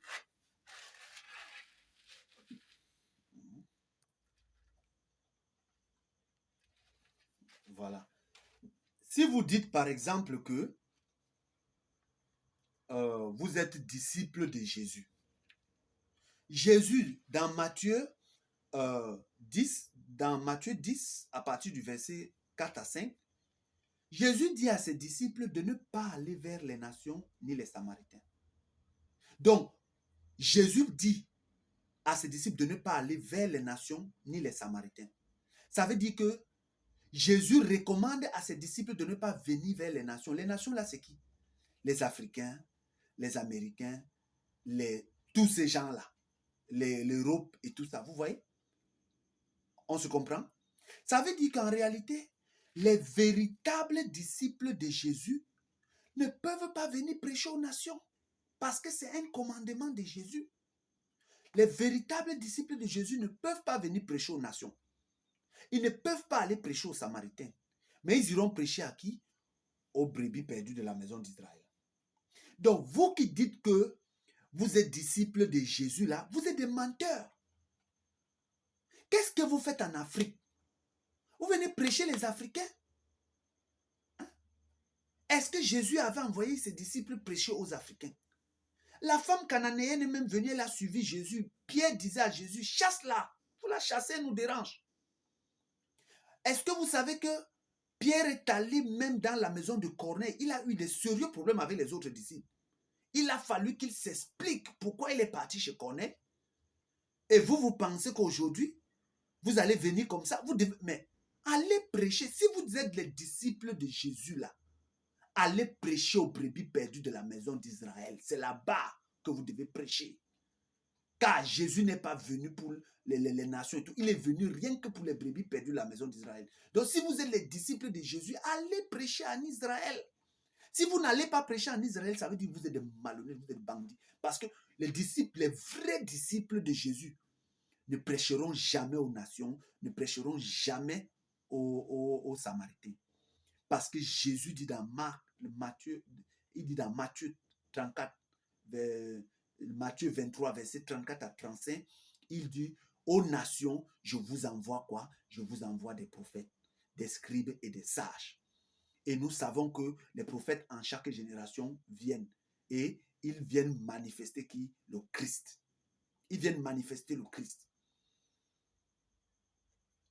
voilà. Si vous dites par exemple que vous êtes disciple de Jésus. Jésus, dans Matthieu 10, à partir du verset 4 à 5, Jésus dit à ses disciples de ne pas aller vers les nations ni les Samaritains. Donc, Jésus dit à ses disciples de ne pas aller vers les nations ni les Samaritains. Ça veut dire que Jésus recommande à ses disciples de ne pas venir vers les nations. Les nations là, c'est qui? Les Africains, les Américains, tous ces gens-là, l'Europe et tout ça. Vous voyez? On se comprend? Ça veut dire qu'en réalité, les véritables disciples de Jésus ne peuvent pas venir prêcher aux nations parce que c'est un commandement de Jésus. Les véritables disciples de Jésus ne peuvent pas venir prêcher aux nations. Ils ne peuvent pas aller prêcher aux Samaritains. Mais ils iront prêcher à qui? Aux brebis perdues de la maison d'Israël. Donc, vous qui dites que vous êtes disciples de Jésus là, vous êtes des menteurs. Qu'est-ce que vous faites en Afrique? Vous venez prêcher les Africains? Est-ce que Jésus avait envoyé ses disciples prêcher aux Africains? La femme cananéenne est même venue, elle a suivi Jésus. Pierre disait à Jésus, chasse-la. Vous la chassez, elle nous dérange. Est-ce que vous savez que Pierre est allé même dans la maison de Corneille. Il a eu des sérieux problèmes avec les autres disciples. Il a fallu qu'il s'explique pourquoi il est parti chez Corneille. Et vous pensez qu'aujourd'hui, vous allez venir comme ça. Mais allez prêcher. Si vous êtes les disciples de Jésus là, allez prêcher aux brebis perdues de la maison d'Israël. C'est là-bas que vous devez prêcher. Car Jésus n'est pas venu pour les nations et tout. Il est venu rien que pour les brebis perdues de la maison d'Israël. Donc si vous êtes les disciples de Jésus, allez prêcher en Israël. Si vous n'allez pas prêcher en Israël, ça veut dire que vous êtes des malhonnêtes, vous êtes des bandits. Parce que les disciples, les vrais disciples de Jésus, ne prêcheront jamais aux nations, ne prêcheront jamais aux Samaritains. Parce que Jésus dit dans Matthieu, il dit dans Matthieu 34, Matthieu 23, verset 34 à 35, il dit, aux nations, je vous envoie quoi? Je vous envoie des prophètes, des scribes et des sages. Et nous savons que les prophètes en chaque génération viennent. Et ils viennent manifester qui? Le Christ. Ils viennent manifester le Christ.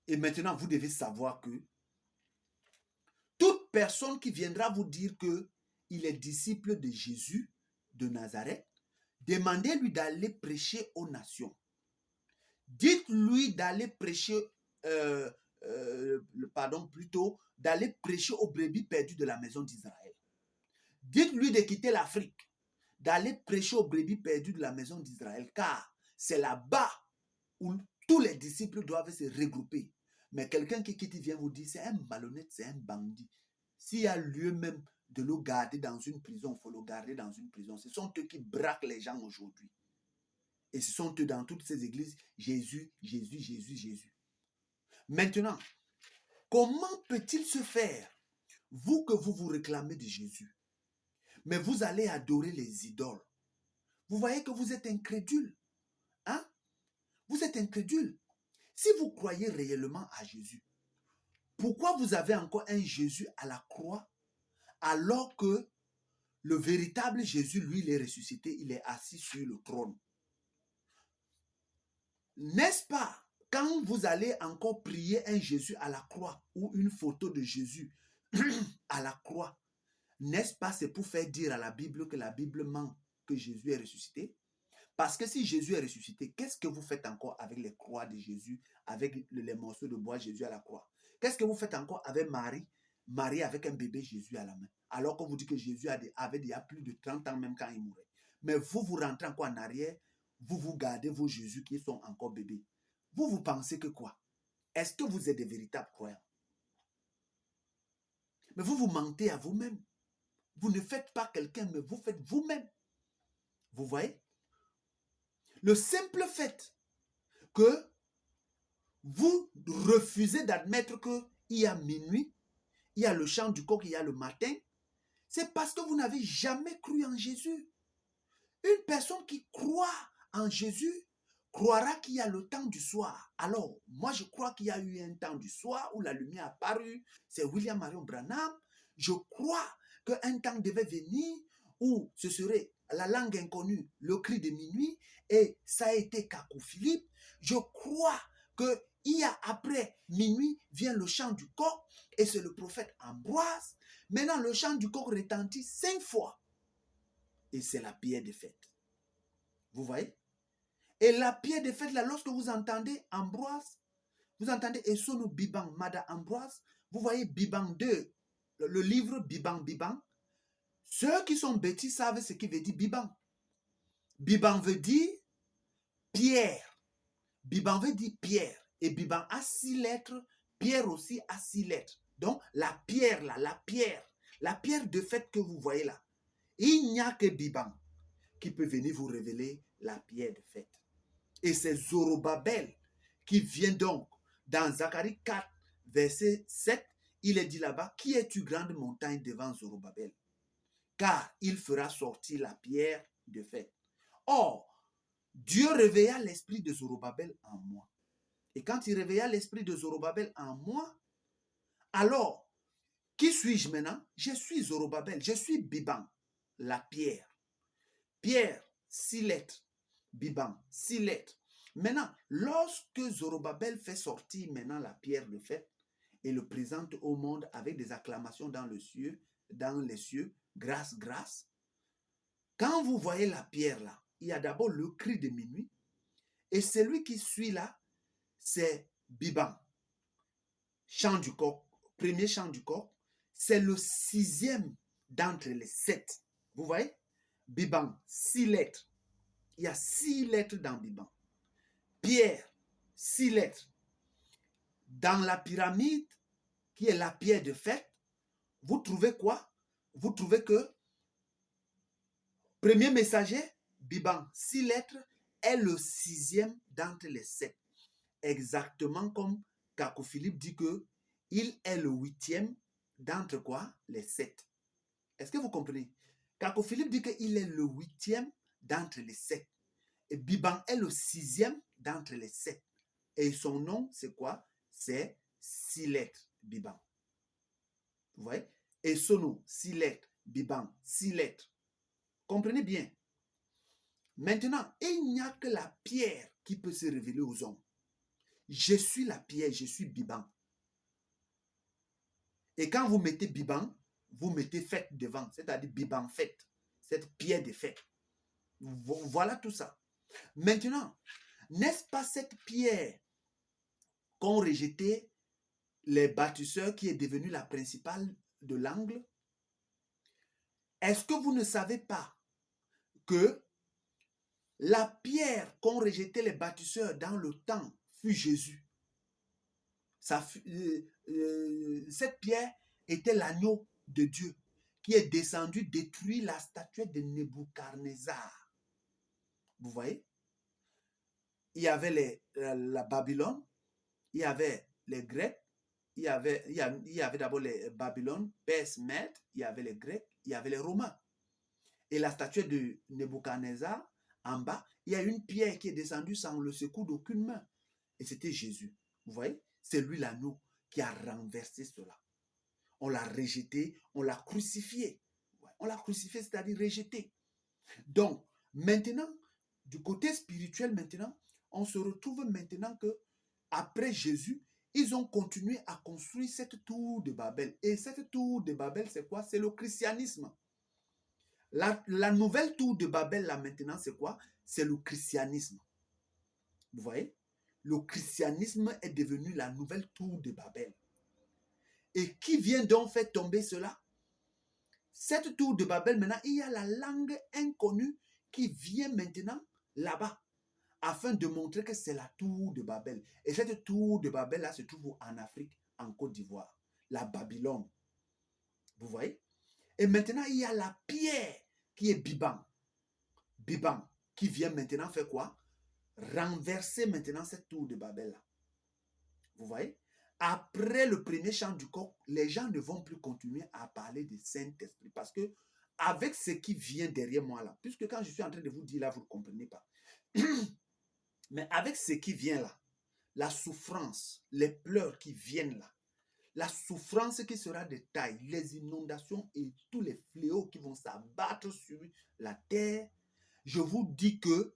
Et maintenant, vous devez savoir que toute personne qui viendra vous dire qu'il est disciple de Jésus de Nazareth, demandez-lui d'aller prêcher aux nations. Dites-lui d'aller prêcher, plutôt, d'aller prêcher aux brebis perdues de la maison d'Israël. Dites-lui de quitter l'Afrique, d'aller prêcher aux brebis perdues de la maison d'Israël, car c'est là-bas où tous les disciples doivent se regrouper. Mais quelqu'un qui vient vous dire, c'est un malhonnête, c'est un bandit. S'il y a lieu même de le garder dans une prison, il faut le garder dans une prison. Ce sont eux qui braquent les gens aujourd'hui. Et ce sont eux dans toutes ces églises, Jésus, Jésus, Jésus, Jésus. Maintenant, comment peut-il se faire, vous que vous vous réclamez de Jésus, mais vous allez adorer les idoles? Vous voyez que vous êtes incrédule. Hein? Vous êtes incrédule. Si vous croyez réellement à Jésus, pourquoi vous avez encore un Jésus à la croix alors que le véritable Jésus, lui, il est ressuscité, il est assis sur le trône? N'est-ce pas, quand vous allez encore prier un Jésus à la croix ou une photo de Jésus à la croix, n'est-ce pas, c'est pour faire dire à la Bible que la Bible ment, que Jésus est ressuscité? Parce que si Jésus est ressuscité, qu'est-ce que vous faites encore avec les croix de Jésus, avec les morceaux de bois Jésus à la croix? Qu'est-ce que vous faites encore avec Marie avec un bébé Jésus à la main? Alors qu'on vous dit que Jésus avait déjà plus de 30 ans même quand il mourait. Mais vous rentrez encore en arrière, vous gardez vos Jésus qui sont encore bébés. Vous pensez que quoi? Est-ce que vous êtes des véritables croyants? Mais vous mentez à vous-même. Vous ne faites pas quelqu'un, mais vous faites vous-même. Vous voyez? Le simple fait que vous refusez d'admettre qu'il y a minuit, il y a le chant du coq, il y a le matin, c'est parce que vous n'avez jamais cru en Jésus. Une personne qui croit en Jésus croira qu'il y a le temps du soir. Alors, moi je crois qu'il y a eu un temps du soir où la lumière a apparu, c'est William Marion Branham. Je crois qu'un temps devait venir où ce serait la langue inconnue, le cri de minuit, et ça a été Kakou Philippe. Je crois que il y a après minuit vient le chant du coq et c'est le prophète Ambroise. Maintenant, le chant du coq retentit 5 fois et c'est la prière de fête. Vous voyez? Et la prière de fête, là, lorsque vous entendez Ambroise, vous entendez Essono Bibang Mada Ambroise, vous voyez Bibang 2, le livre Bibang Bibang. Ceux qui sont bêtis savent ce qui veut dire Bibang. Bibang veut dire pierre. Bibang veut dire pierre. Et Bibang a 6 lettres, pierre aussi a 6 lettres. Donc, la pierre là, la pierre de fête que vous voyez là, il n'y a que Bibang qui peut venir vous révéler la pierre de fête. Et c'est Zorobabel qui vient donc dans Zacharie 4, verset 7, il est dit là-bas, qui es-tu grande montagne devant Zorobabel? Car il fera sortir la pierre de fête. Or, Dieu réveilla l'esprit de Zorobabel en moi. Et quand il réveilla l'esprit de Zorobabel en moi, alors, qui suis-je maintenant? Je suis Zorobabel, je suis Biban, la pierre. Pierre, 6 lettres. Biban, 6 lettres. Maintenant, lorsque Zorobabel fait sortir maintenant la pierre de fête, et le présente au monde avec des acclamations dans les cieux, grâce, grâce. Quand vous voyez la pierre là, il y a d'abord le cri de minuit, et celui qui suit là, c'est Biban, chant du coq, premier chant du coq, c'est le 6e d'entre les 7. Vous voyez? Biban, 6 lettres. Il y a 6 lettres dans Biban. Pierre, 6 lettres. Dans la pyramide, qui est la pierre de fête, vous trouvez quoi? Vous trouvez que premier messager, Biban, 6 lettres, est le 6e d'entre les 7. Exactement comme Kako Philippe dit que il est le 8e d'entre quoi? Les 7. Est-ce que vous comprenez? Kako Philippe dit qu'il est le 8e d'entre les 7. Et Biban est le 6e d'entre les 7. Et son nom, c'est quoi? C'est 6 lettres, Biban. Vous voyez? Et son nom, 6 lettres, Biban, 6 lettres. Comprenez bien. Maintenant, il n'y a que la pierre qui peut se révéler aux hommes. Je suis la pierre, je suis Biban. Et quand vous mettez Biban, vous mettez fête devant, c'est-à-dire Biban fête, cette pierre de fête. Voilà tout ça. Maintenant, n'est-ce pas cette pierre qu'ont rejeté les bâtisseurs qui est devenue la principale de l'angle? Est-ce que vous ne savez pas que la pierre qu'ont rejeté les bâtisseurs dans le temps fut Jésus? Cette pierre était l'agneau de Dieu qui est descendu détruire la statuette de Nebuchadnezzar. Vous voyez? Il y avait la Babylone, il y avait les Grecs, il y avait d'abord les Babylone, Perse, Mède, il y avait les Grecs, il y avait les Romains. Et la statue de Nebuchadnezzar, en bas, il y a une pierre qui est descendue sans le secours d'aucune main. Et c'était Jésus. Vous voyez? C'est lui l'agneau qui a renversé cela. On l'a rejeté, on l'a crucifié. On l'a crucifié, c'est-à-dire rejeté. Donc, maintenant, du côté spirituel maintenant, on se retrouve maintenant que après Jésus, ils ont continué à construire cette tour de Babel. Et cette tour de Babel, c'est quoi? C'est le christianisme. La nouvelle tour de Babel, là maintenant, c'est quoi? C'est le christianisme. Vous voyez? Le christianisme est devenu la nouvelle tour de Babel. Et qui vient donc faire tomber cela? Cette tour de Babel, maintenant, il y a la langue inconnue qui vient maintenant là-bas, afin de montrer que c'est la tour de Babel. Et cette tour de Babel-là se trouve en Afrique, en Côte d'Ivoire, la Babylone. Vous voyez? Et maintenant, il y a la pierre qui est Biban. Biban, qui vient maintenant faire quoi? Renverser maintenant cette tour de Babel-là. Vous voyez? Après le premier chant du coq, les gens ne vont plus continuer à parler du Saint-Esprit. Parce que avec ce qui vient derrière moi là, puisque quand je suis en train de vous dire là, vous ne comprenez pas. Mais avec ce qui vient là, la souffrance, les pleurs qui viennent là, la souffrance qui sera de taille, les inondations et tous les fléaux qui vont s'abattre sur la terre, je vous dis que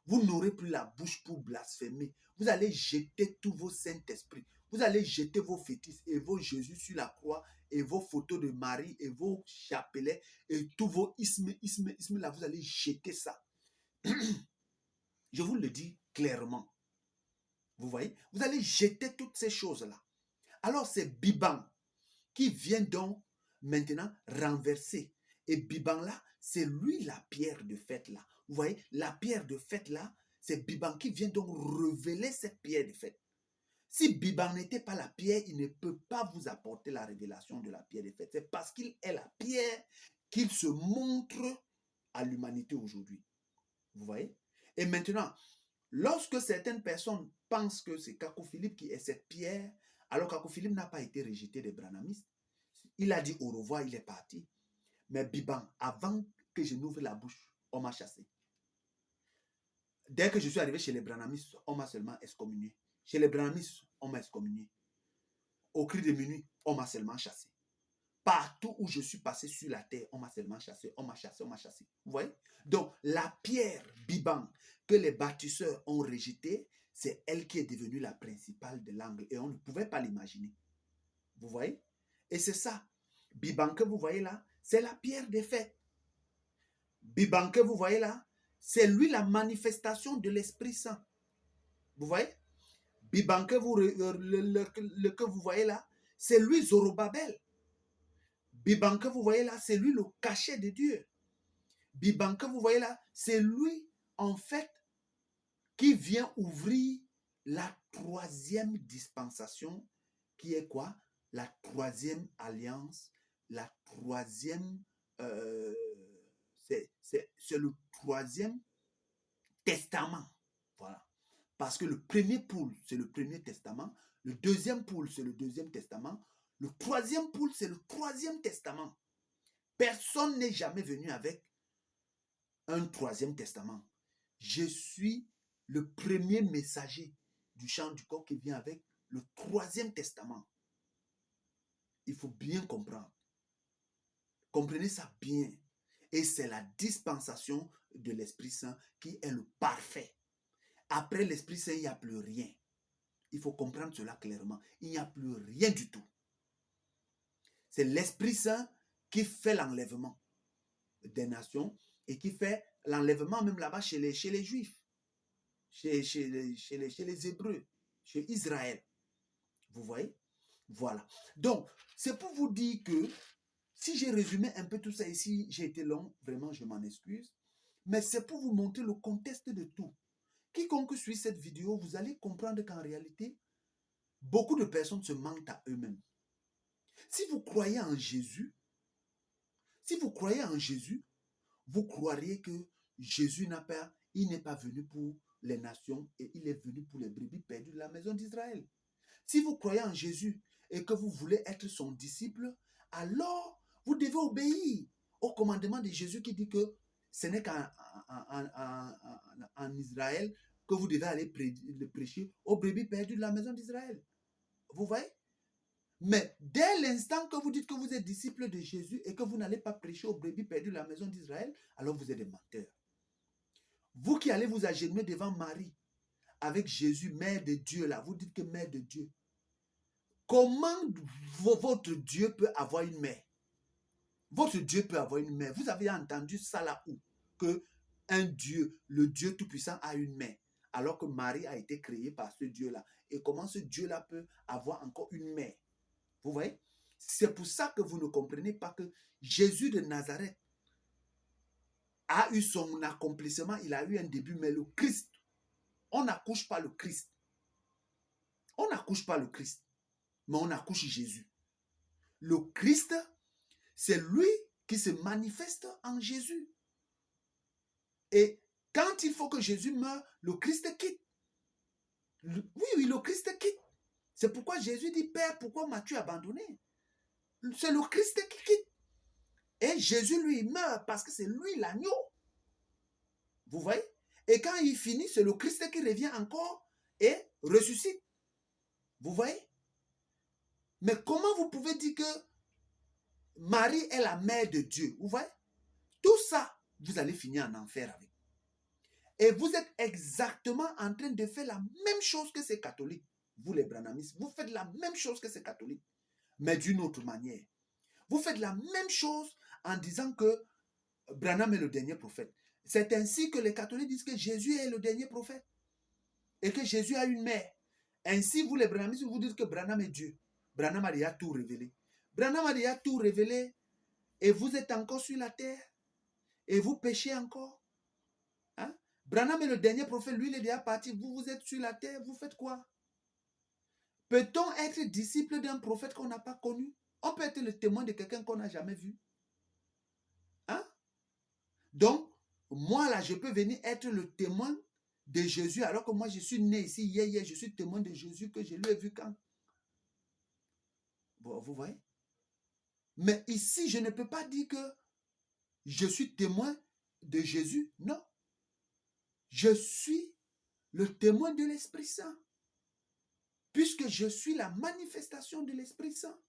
vous n'aurez plus la bouche pour blasphémer. Vous allez jeter tous vos Saint-Esprits. Vous allez jeter vos fétiches et vos Jésus sur la croix et vos photos de Marie et vos chapelets et tous vos ismes là, vous allez jeter ça. Je vous le dis clairement. Vous voyez? Vous allez jeter toutes ces choses-là. Alors c'est Biban qui vient donc maintenant renverser. Et Biban là, c'est lui la pierre de fête là. Vous voyez, la pierre de fête là, c'est Biban qui vient donc révéler cette pierre de fête. Si Biban n'était pas la pierre, il ne peut pas vous apporter la révélation de la pierre de fête. C'est parce qu'il est la pierre qu'il se montre à l'humanité aujourd'hui. Vous voyez? Et maintenant, lorsque certaines personnes pensent que c'est Kako Philippe qui est cette pierre, alors Kako Philippe n'a pas été rejeté des branamistes. Il a dit au revoir, il est parti. Mais Biban, avant que je n'ouvre la bouche, on m'a chassé. Dès que je suis arrivé chez les branamistes, on m'a seulement excommunié. Chez les branamistes, on m'a excommunié. Au cri de minuit, on m'a seulement chassé. Partout où je suis passé sur la terre, on m'a seulement chassé, on m'a chassé, on m'a chassé. Vous voyez? Donc, la pierre Biban que les bâtisseurs ont rejetée, c'est elle qui est devenue la principale de l'angle. Et on ne pouvait pas l'imaginer. Vous voyez? Et c'est ça. Biban que vous voyez là, c'est la pierre des fêtes. Biban que vous voyez là, c'est lui la manifestation de l'Esprit Saint. Vous voyez? Biban que que vous voyez là, c'est lui Zorobabel. Biban que vous voyez là, c'est lui le cachet de Dieu. Biban que vous voyez là, c'est lui en fait qui vient ouvrir la troisième dispensation, qui est quoi? La troisième alliance, la troisième, c'est le troisième testament. Voilà. Parce que le premier poule, c'est le premier testament. Le deuxième poule, c'est le deuxième testament. Le troisième poule, c'est le troisième testament. Personne n'est jamais venu avec un troisième testament. Je suis le premier messager du chant du corps qui vient avec le troisième testament. Il faut bien comprendre. Comprenez ça bien. Et c'est la dispensation de l'Esprit Saint qui est le parfait. Après l'Esprit Saint, il n'y a plus rien. Il faut comprendre cela clairement. Il n'y a plus rien du tout. C'est l'Esprit Saint qui fait l'enlèvement des nations et qui fait l'enlèvement même là-bas chez les Juifs, chez les Hébreux, chez Israël. Vous voyez? Voilà. Donc, c'est pour vous dire que si j'ai résumé un peu tout ça ici, j'ai été long, vraiment je m'en excuse, mais c'est pour vous montrer le contexte de tout. Quiconque suit cette vidéo, vous allez comprendre qu'en réalité, beaucoup de personnes se mentent à eux-mêmes. Si vous croyez en Jésus, vous croiriez que Jésus il n'est pas venu pour les nations et il est venu pour les brebis perdues de la maison d'Israël. Si vous croyez en Jésus et que vous voulez être son disciple, alors vous devez obéir au commandement de Jésus qui dit que ce n'est qu'en Israël que vous devez aller prêcher aux brebis perdues de la maison d'Israël. Vous voyez? Mais dès l'instant que vous dites que vous êtes disciple de Jésus et que vous n'allez pas prêcher aux brebis perdues de la maison d'Israël, alors vous êtes des menteurs. Vous qui allez vous agenouiller devant Marie, avec Jésus, Mère de Dieu, là, vous dites que Mère de Dieu. Comment votre Dieu peut avoir une mère? Votre Dieu peut avoir une mère. Vous avez entendu ça là où? Que un Dieu, le Dieu Tout-Puissant a une mère. Alors que Marie a été créée par ce Dieu-là. Et comment ce Dieu-là peut avoir encore une mère? Vous voyez? C'est pour ça que vous ne comprenez pas que Jésus de Nazareth a eu son accomplissement, il a eu un début, mais le Christ, on n'accouche pas le Christ. On n'accouche pas le Christ, mais on accouche Jésus. Le Christ, c'est lui qui se manifeste en Jésus. Et quand il faut que Jésus meure, le Christ quitte. Oui, le Christ quitte. C'est pourquoi Jésus dit, Père, pourquoi m'as-tu abandonné? C'est le Christ qui quitte. Et Jésus, lui, meurt parce que c'est lui l'agneau. Vous voyez? Et quand il finit, c'est le Christ qui revient encore et ressuscite. Vous voyez? Mais comment vous pouvez dire que Marie est la mère de Dieu? Vous voyez? Tout ça, vous allez finir en enfer avec. Et vous êtes exactement en train de faire la même chose que ces catholiques. Vous les branhamistes, vous faites la même chose que ces catholiques, mais d'une autre manière. Vous faites la même chose en disant que Branham est le dernier prophète. C'est ainsi que les catholiques disent que Jésus est le dernier prophète et que Jésus a une mère. Ainsi, vous les branhamistes, vous dites que Branham est Dieu. Branham a déjà tout révélé. Branham a déjà tout révélé et vous êtes encore sur la terre et vous péchez encore. Hein? Branham est le dernier prophète, lui il est déjà parti. Vous êtes sur la terre, vous faites quoi? Peut-on être disciple d'un prophète qu'on n'a pas connu? On peut être le témoin de quelqu'un qu'on n'a jamais vu. Hein? Donc, moi là, je peux venir être le témoin de Jésus alors que moi je suis né ici hier, je suis témoin de Jésus que je lui ai vu quand? Bon, vous voyez? Mais ici, je ne peux pas dire que je suis témoin de Jésus. Non. Je suis le témoin de l'Esprit Saint. Puisque je suis la manifestation de l'Esprit Saint.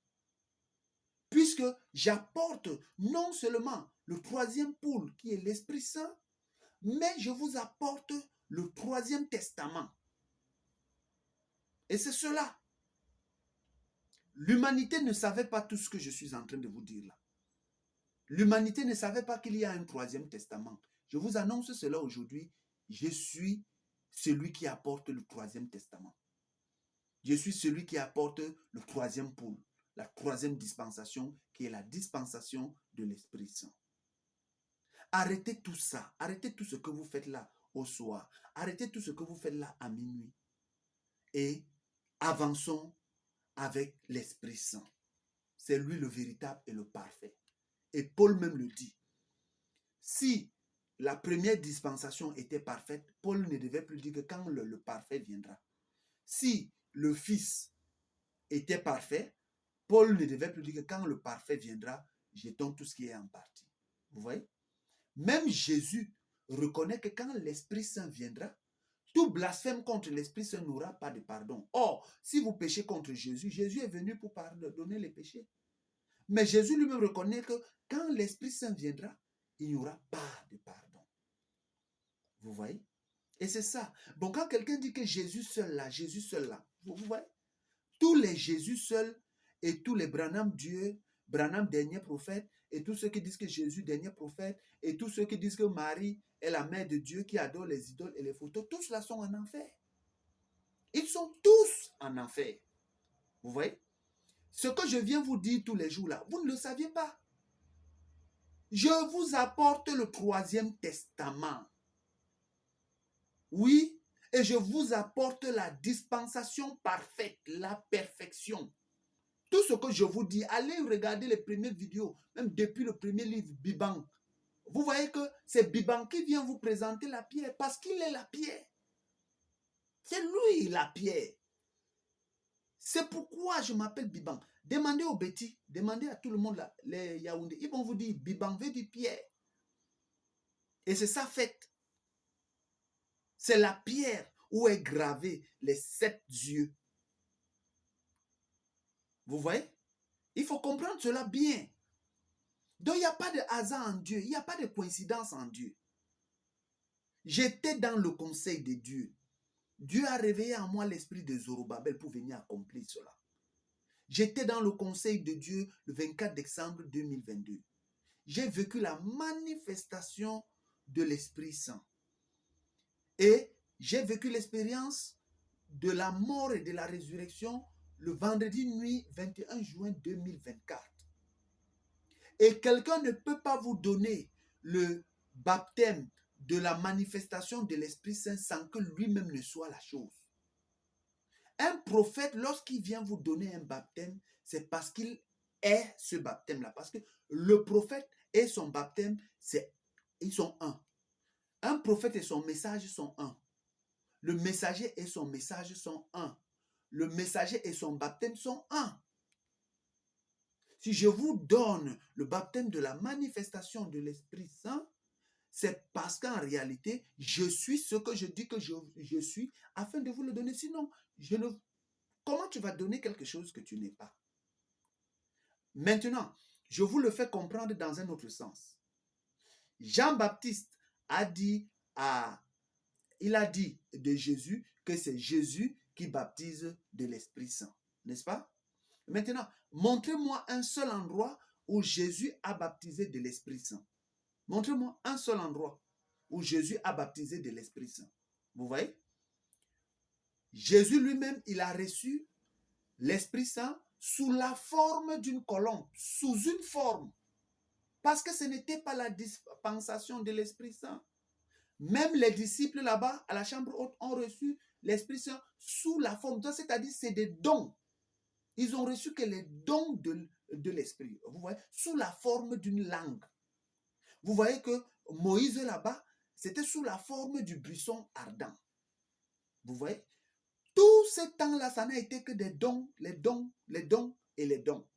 Puisque j'apporte non seulement le troisième pôle qui est l'Esprit Saint, mais je vous apporte le troisième testament. Et c'est cela. L'humanité ne savait pas tout ce que je suis en train de vous dire là. L'humanité ne savait pas qu'il y a un troisième testament. Je vous annonce cela aujourd'hui. Je suis celui qui apporte le troisième testament. Je suis celui qui apporte le troisième pôle, la troisième dispensation, qui est la dispensation de l'Esprit Saint. Arrêtez tout ça. Arrêtez tout ce que vous faites là au soir. Arrêtez tout ce que vous faites là à minuit. Et avançons avec l'Esprit Saint. C'est lui le véritable et le parfait. Et Paul même le dit. Si la première dispensation était parfaite, Paul ne devait plus dire que quand le parfait viendra. Si le Fils était parfait, Paul ne devait plus dire que quand le parfait viendra, jetons tout ce qui est en partie. Vous voyez? Même Jésus reconnaît que quand l'Esprit Saint viendra, tout blasphème contre l'Esprit Saint n'aura pas de pardon. Or, si vous péchez contre Jésus, Jésus est venu pour pardonner les péchés. Mais Jésus lui-même reconnaît que quand l'Esprit Saint viendra, il n'y aura pas de pardon. Vous voyez? Et c'est ça. Bon, quand quelqu'un dit que Jésus seul là, vous voyez? Tous les Jésus seuls et tous les Branham Dieu, Branham dernier prophète, et tous ceux qui disent que Jésus dernier prophète, et tous ceux qui disent que Marie est la mère de Dieu qui adore les idoles et les photos, tous là sont en enfer. Ils sont tous en enfer. Vous voyez? Ce que je viens vous dire tous les jours là, vous ne le saviez pas. Je vous apporte le troisième testament. Oui, et je vous apporte la dispensation parfaite, la perfection. Tout ce que je vous dis, allez regarder les premières vidéos, même depuis le premier livre, Biban. Vous voyez que c'est Biban qui vient vous présenter la pierre, parce qu'il est la pierre. C'est lui la pierre. C'est pourquoi je m'appelle Biban. Demandez aux Betty, demandez à tout le monde là, les Yaoundé. Ils vont vous dire, Biban veut dire pierre. Et c'est ça fait. C'est la pierre où est gravé les 7 yeux. Vous voyez? Il faut comprendre cela bien. Donc, il n'y a pas de hasard en Dieu. Il n'y a pas de coïncidence en Dieu. J'étais dans le conseil de Dieu. Dieu a réveillé en moi l'esprit de Zorobabel pour venir accomplir cela. J'étais dans le conseil de Dieu le 24 décembre 2022. J'ai vécu la manifestation de l'Esprit Saint. Et j'ai vécu l'expérience de la mort et de la résurrection le vendredi nuit 21 juin 2024. Et quelqu'un ne peut pas vous donner le baptême de la manifestation de l'Esprit Saint sans que lui-même ne soit la chose. Un prophète, lorsqu'il vient vous donner un baptême, c'est parce qu'il est ce baptême-là. Parce que le prophète et son baptême, ils sont un. Un prophète et son message sont un. Le messager et son message sont un. Le messager et son baptême sont un. Si je vous donne le baptême de la manifestation de l'Esprit Saint, c'est parce qu'en réalité, je suis ce que je dis que je suis afin de vous le donner. Sinon, comment tu vas donner quelque chose que tu n'es pas? Maintenant, je vous le fais comprendre dans un autre sens. Jean-Baptiste il a dit de Jésus que c'est Jésus qui baptise de l'Esprit Saint. N'est-ce pas? Maintenant, montrez-moi un seul endroit où Jésus a baptisé de l'Esprit Saint. Montrez-moi un seul endroit où Jésus a baptisé de l'Esprit Saint. Vous voyez? Jésus lui-même, il a reçu l'Esprit Saint sous la forme d'une colombe, sous une forme. Parce que ce n'était pas la dispensation de l'Esprit Saint. Même les disciples là-bas, à la chambre haute, ont reçu l'Esprit Saint sous la forme. C'est-à-dire, c'est des dons. Ils ont reçu que les dons de l'Esprit. Vous voyez, sous la forme d'une langue. Vous voyez que Moïse là-bas, c'était sous la forme du buisson ardent. Vous voyez? Tout ce temps-là, ça n'a été que des dons, les dons, les dons et les dons.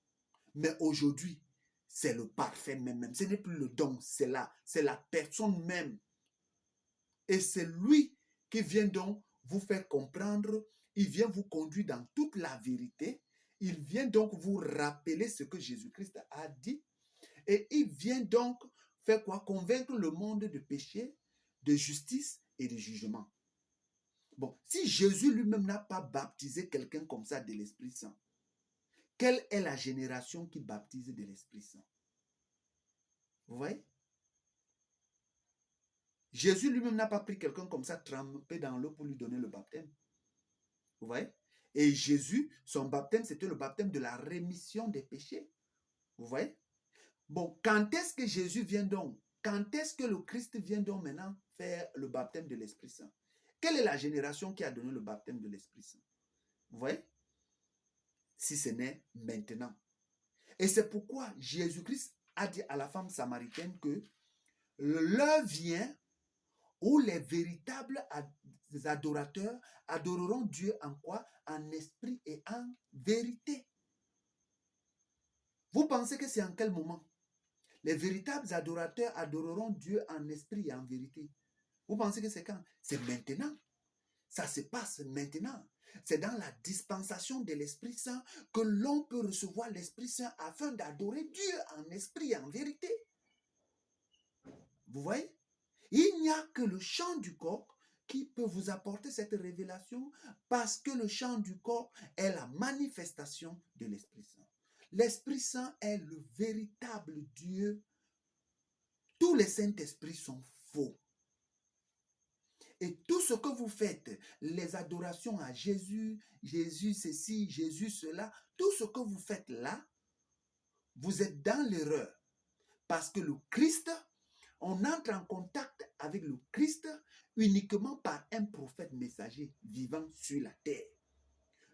Mais aujourd'hui, c'est le parfait même. Ce n'est plus le don, c'est la personne même. Et c'est lui qui vient donc vous faire comprendre, il vient vous conduire dans toute la vérité. Il vient donc vous rappeler ce que Jésus-Christ a dit. Et il vient donc faire quoi? Convaincre le monde de péché, de justice et de jugement. Bon, si Jésus lui-même n'a pas baptisé quelqu'un comme ça de l'Esprit Saint, quelle est la génération qui baptise de l'Esprit Saint? Vous voyez? Jésus lui-même n'a pas pris quelqu'un comme ça, trempé dans l'eau pour lui donner le baptême. Vous voyez? Et Jésus, son baptême, c'était le baptême de la rémission des péchés. Vous voyez? Bon, quand est-ce que Jésus vient donc? Quand est-ce que le Christ vient donc maintenant faire le baptême de l'Esprit Saint? Quelle est la génération qui a donné le baptême de l'Esprit Saint? Vous voyez? Si ce n'est maintenant. Et c'est pourquoi Jésus-Christ a dit à la femme samaritaine que l'heure vient où les véritables adorateurs adoreront Dieu en quoi? En esprit et en vérité. Vous pensez que c'est en quel moment? Les véritables adorateurs adoreront Dieu en esprit et en vérité. Vous pensez que c'est quand? C'est maintenant. Ça se passe maintenant. C'est dans la dispensation de l'Esprit Saint que l'on peut recevoir l'Esprit Saint afin d'adorer Dieu en esprit et en vérité. Vous voyez? Il n'y a que le chant du corps qui peut vous apporter cette révélation parce que le chant du corps est la manifestation de l'Esprit Saint. L'Esprit Saint est le véritable Dieu. Tous les Saint-Esprits sont faux. Et tout ce que vous faites, les adorations à Jésus, Jésus ceci, Jésus cela, tout ce que vous faites là, vous êtes dans l'erreur. Parce que le Christ, on entre en contact avec le Christ uniquement par un prophète messager vivant sur la terre.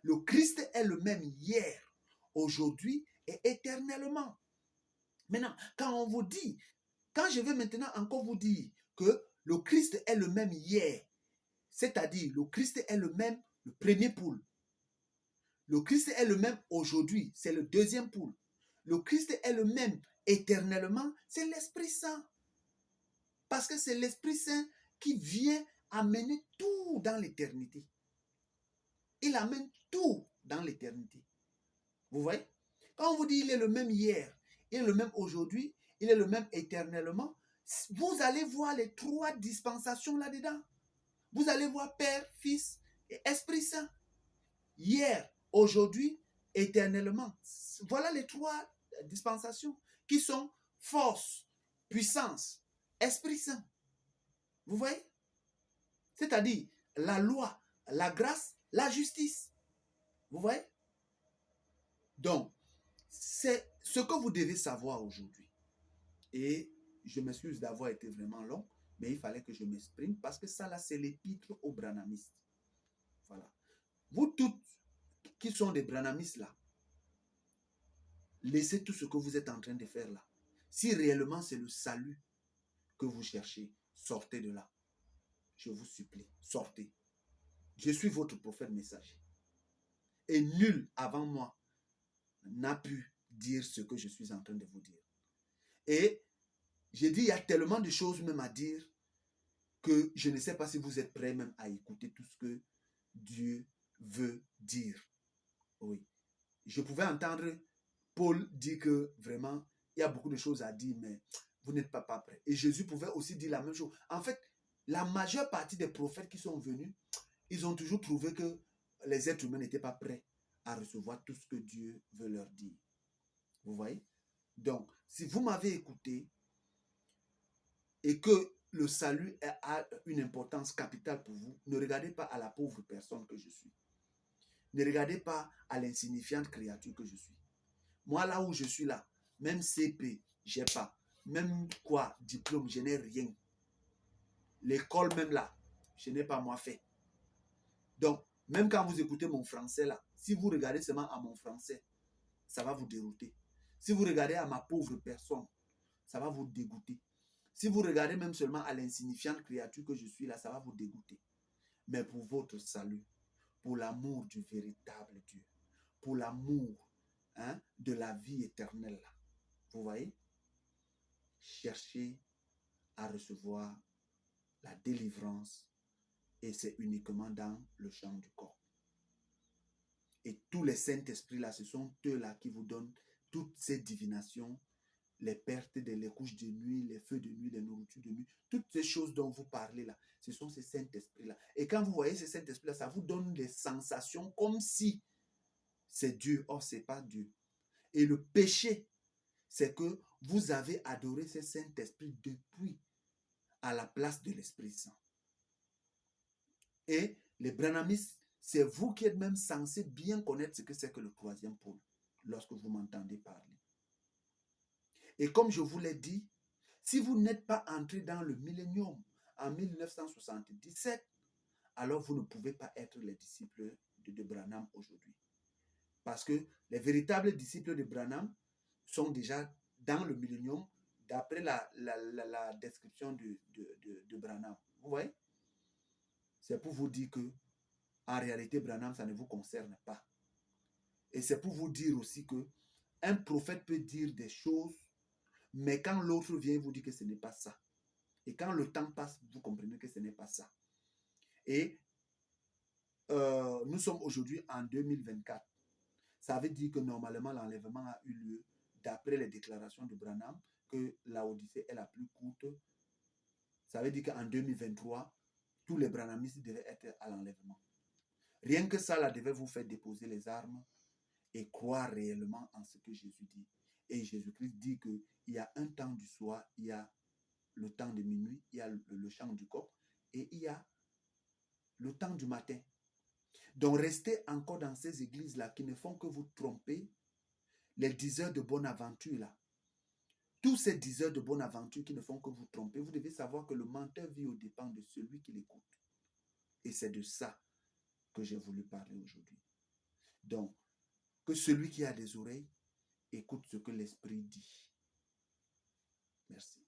Le Christ est le même hier, aujourd'hui et éternellement. Maintenant, quand on vous dit, quand je vais maintenant encore vous dire que le Christ est le même hier, c'est-à-dire le Christ est le même, le premier poule. Le Christ est le même aujourd'hui, c'est le deuxième poule. Le Christ est le même éternellement, c'est l'Esprit Saint. Parce que c'est l'Esprit Saint qui vient amener tout dans l'éternité. Il amène tout dans l'éternité. Vous voyez? Quand on vous dit il est le même hier, il est le même aujourd'hui, il est le même éternellement, vous allez voir les trois dispensations là-dedans. Vous allez voir Père, Fils et Esprit Saint. Hier, aujourd'hui, éternellement. Voilà les trois dispensations qui sont force, puissance, Esprit Saint. Vous voyez? C'est-à-dire la loi, la grâce, la justice. Vous voyez? Donc, c'est ce que vous devez savoir aujourd'hui. Et je m'excuse d'avoir été vraiment long, mais il fallait que je m'exprime parce que ça là, c'est l'épître aux branhamistes. Voilà. Vous toutes qui sont des branhamistes là, laissez tout ce que vous êtes en train de faire là. Si réellement c'est le salut que vous cherchez, sortez de là. Je vous supplie, sortez. Je suis votre prophète messager. Et nul avant moi n'a pu dire ce que je suis en train de vous dire. Et j'ai dit, il y a tellement de choses même à dire que je ne sais pas si vous êtes prêts même à écouter tout ce que Dieu veut dire. Oui. Je pouvais entendre Paul dire que vraiment, il y a beaucoup de choses à dire, mais vous n'êtes pas prêts. Et Jésus pouvait aussi dire la même chose. En fait, la majeure partie des prophètes qui sont venus, ils ont toujours trouvé que les êtres humains n'étaient pas prêts à recevoir tout ce que Dieu veut leur dire. Vous voyez? Donc, si vous m'avez écouté et que le salut a une importance capitale pour vous, ne regardez pas à la pauvre personne que je suis. Ne regardez pas à l'insignifiante créature que je suis. Moi, là où je suis là, même CP, je n'ai pas. Même quoi, diplôme, je n'ai rien. L'école même là, je n'ai pas moi fait. Donc, même quand vous écoutez mon français là, si vous regardez seulement à mon français, ça va vous dérouter. Si vous regardez à ma pauvre personne, ça va vous dégoûter. Si vous regardez même seulement à l'insignifiante créature que je suis là, ça va vous dégoûter. Mais pour votre salut, pour l'amour du véritable Dieu, pour l'amour de la vie éternelle là, vous voyez, cherchez à recevoir la délivrance et c'est uniquement dans le champ du corps. Et tous les Saint-Esprits là, ce sont eux-là qui vous donnent toutes ces divinations, les pertes les couches de nuit, les feux de nuit, les nourritures de nuit, toutes ces choses dont vous parlez là, ce sont ces Saint-Esprits là. Et quand vous voyez ces Saint-Esprits là, ça vous donne des sensations comme si c'est Dieu. Or, ce n'est pas Dieu. Et le péché, c'est que vous avez adoré ce Saint-Esprit depuis à la place de l'Esprit Saint. Et les branhamistes, c'est vous qui êtes même censé bien connaître ce que c'est que le troisième pôle lorsque vous m'entendez parler. Et comme je vous l'ai dit, si vous n'êtes pas entré dans le millénium en 1977, alors vous ne pouvez pas être les disciples de Branham aujourd'hui. Parce que les véritables disciples de Branham sont déjà dans le millénium d'après la description de Branham. Vous voyez? C'est pour vous dire que en réalité, Branham, ça ne vous concerne pas. Et c'est pour vous dire aussi que un prophète peut dire des choses, mais quand l'autre vient vous dire que ce n'est pas ça. Et quand le temps passe, vous comprenez que ce n'est pas ça. Et nous sommes aujourd'hui en 2024. Ça veut dire que normalement, l'enlèvement a eu lieu d'après les déclarations de Branham, que la Odyssée est la plus courte. Ça veut dire qu'en 2023, tous les branhamistes devaient être à l'enlèvement. Rien que ça, là, devait vous faire déposer les armes et croire réellement en ce que Jésus dit. Et Jésus-Christ dit qu'il y a un temps du soir, il y a le temps de minuit, il y a le chant du coq et il y a le temps du matin. Donc restez encore dans ces églises-là qui ne font que vous tromper, les diseurs de bonne aventure là. Tous ces diseurs de bonne aventure qui ne font que vous tromper, vous devez savoir que le menteur vit aux dépens de celui qui l'écoute. Et c'est de ça que j'ai voulu parler aujourd'hui. Donc, que celui qui a des oreilles écoute ce que l'Esprit dit. Merci.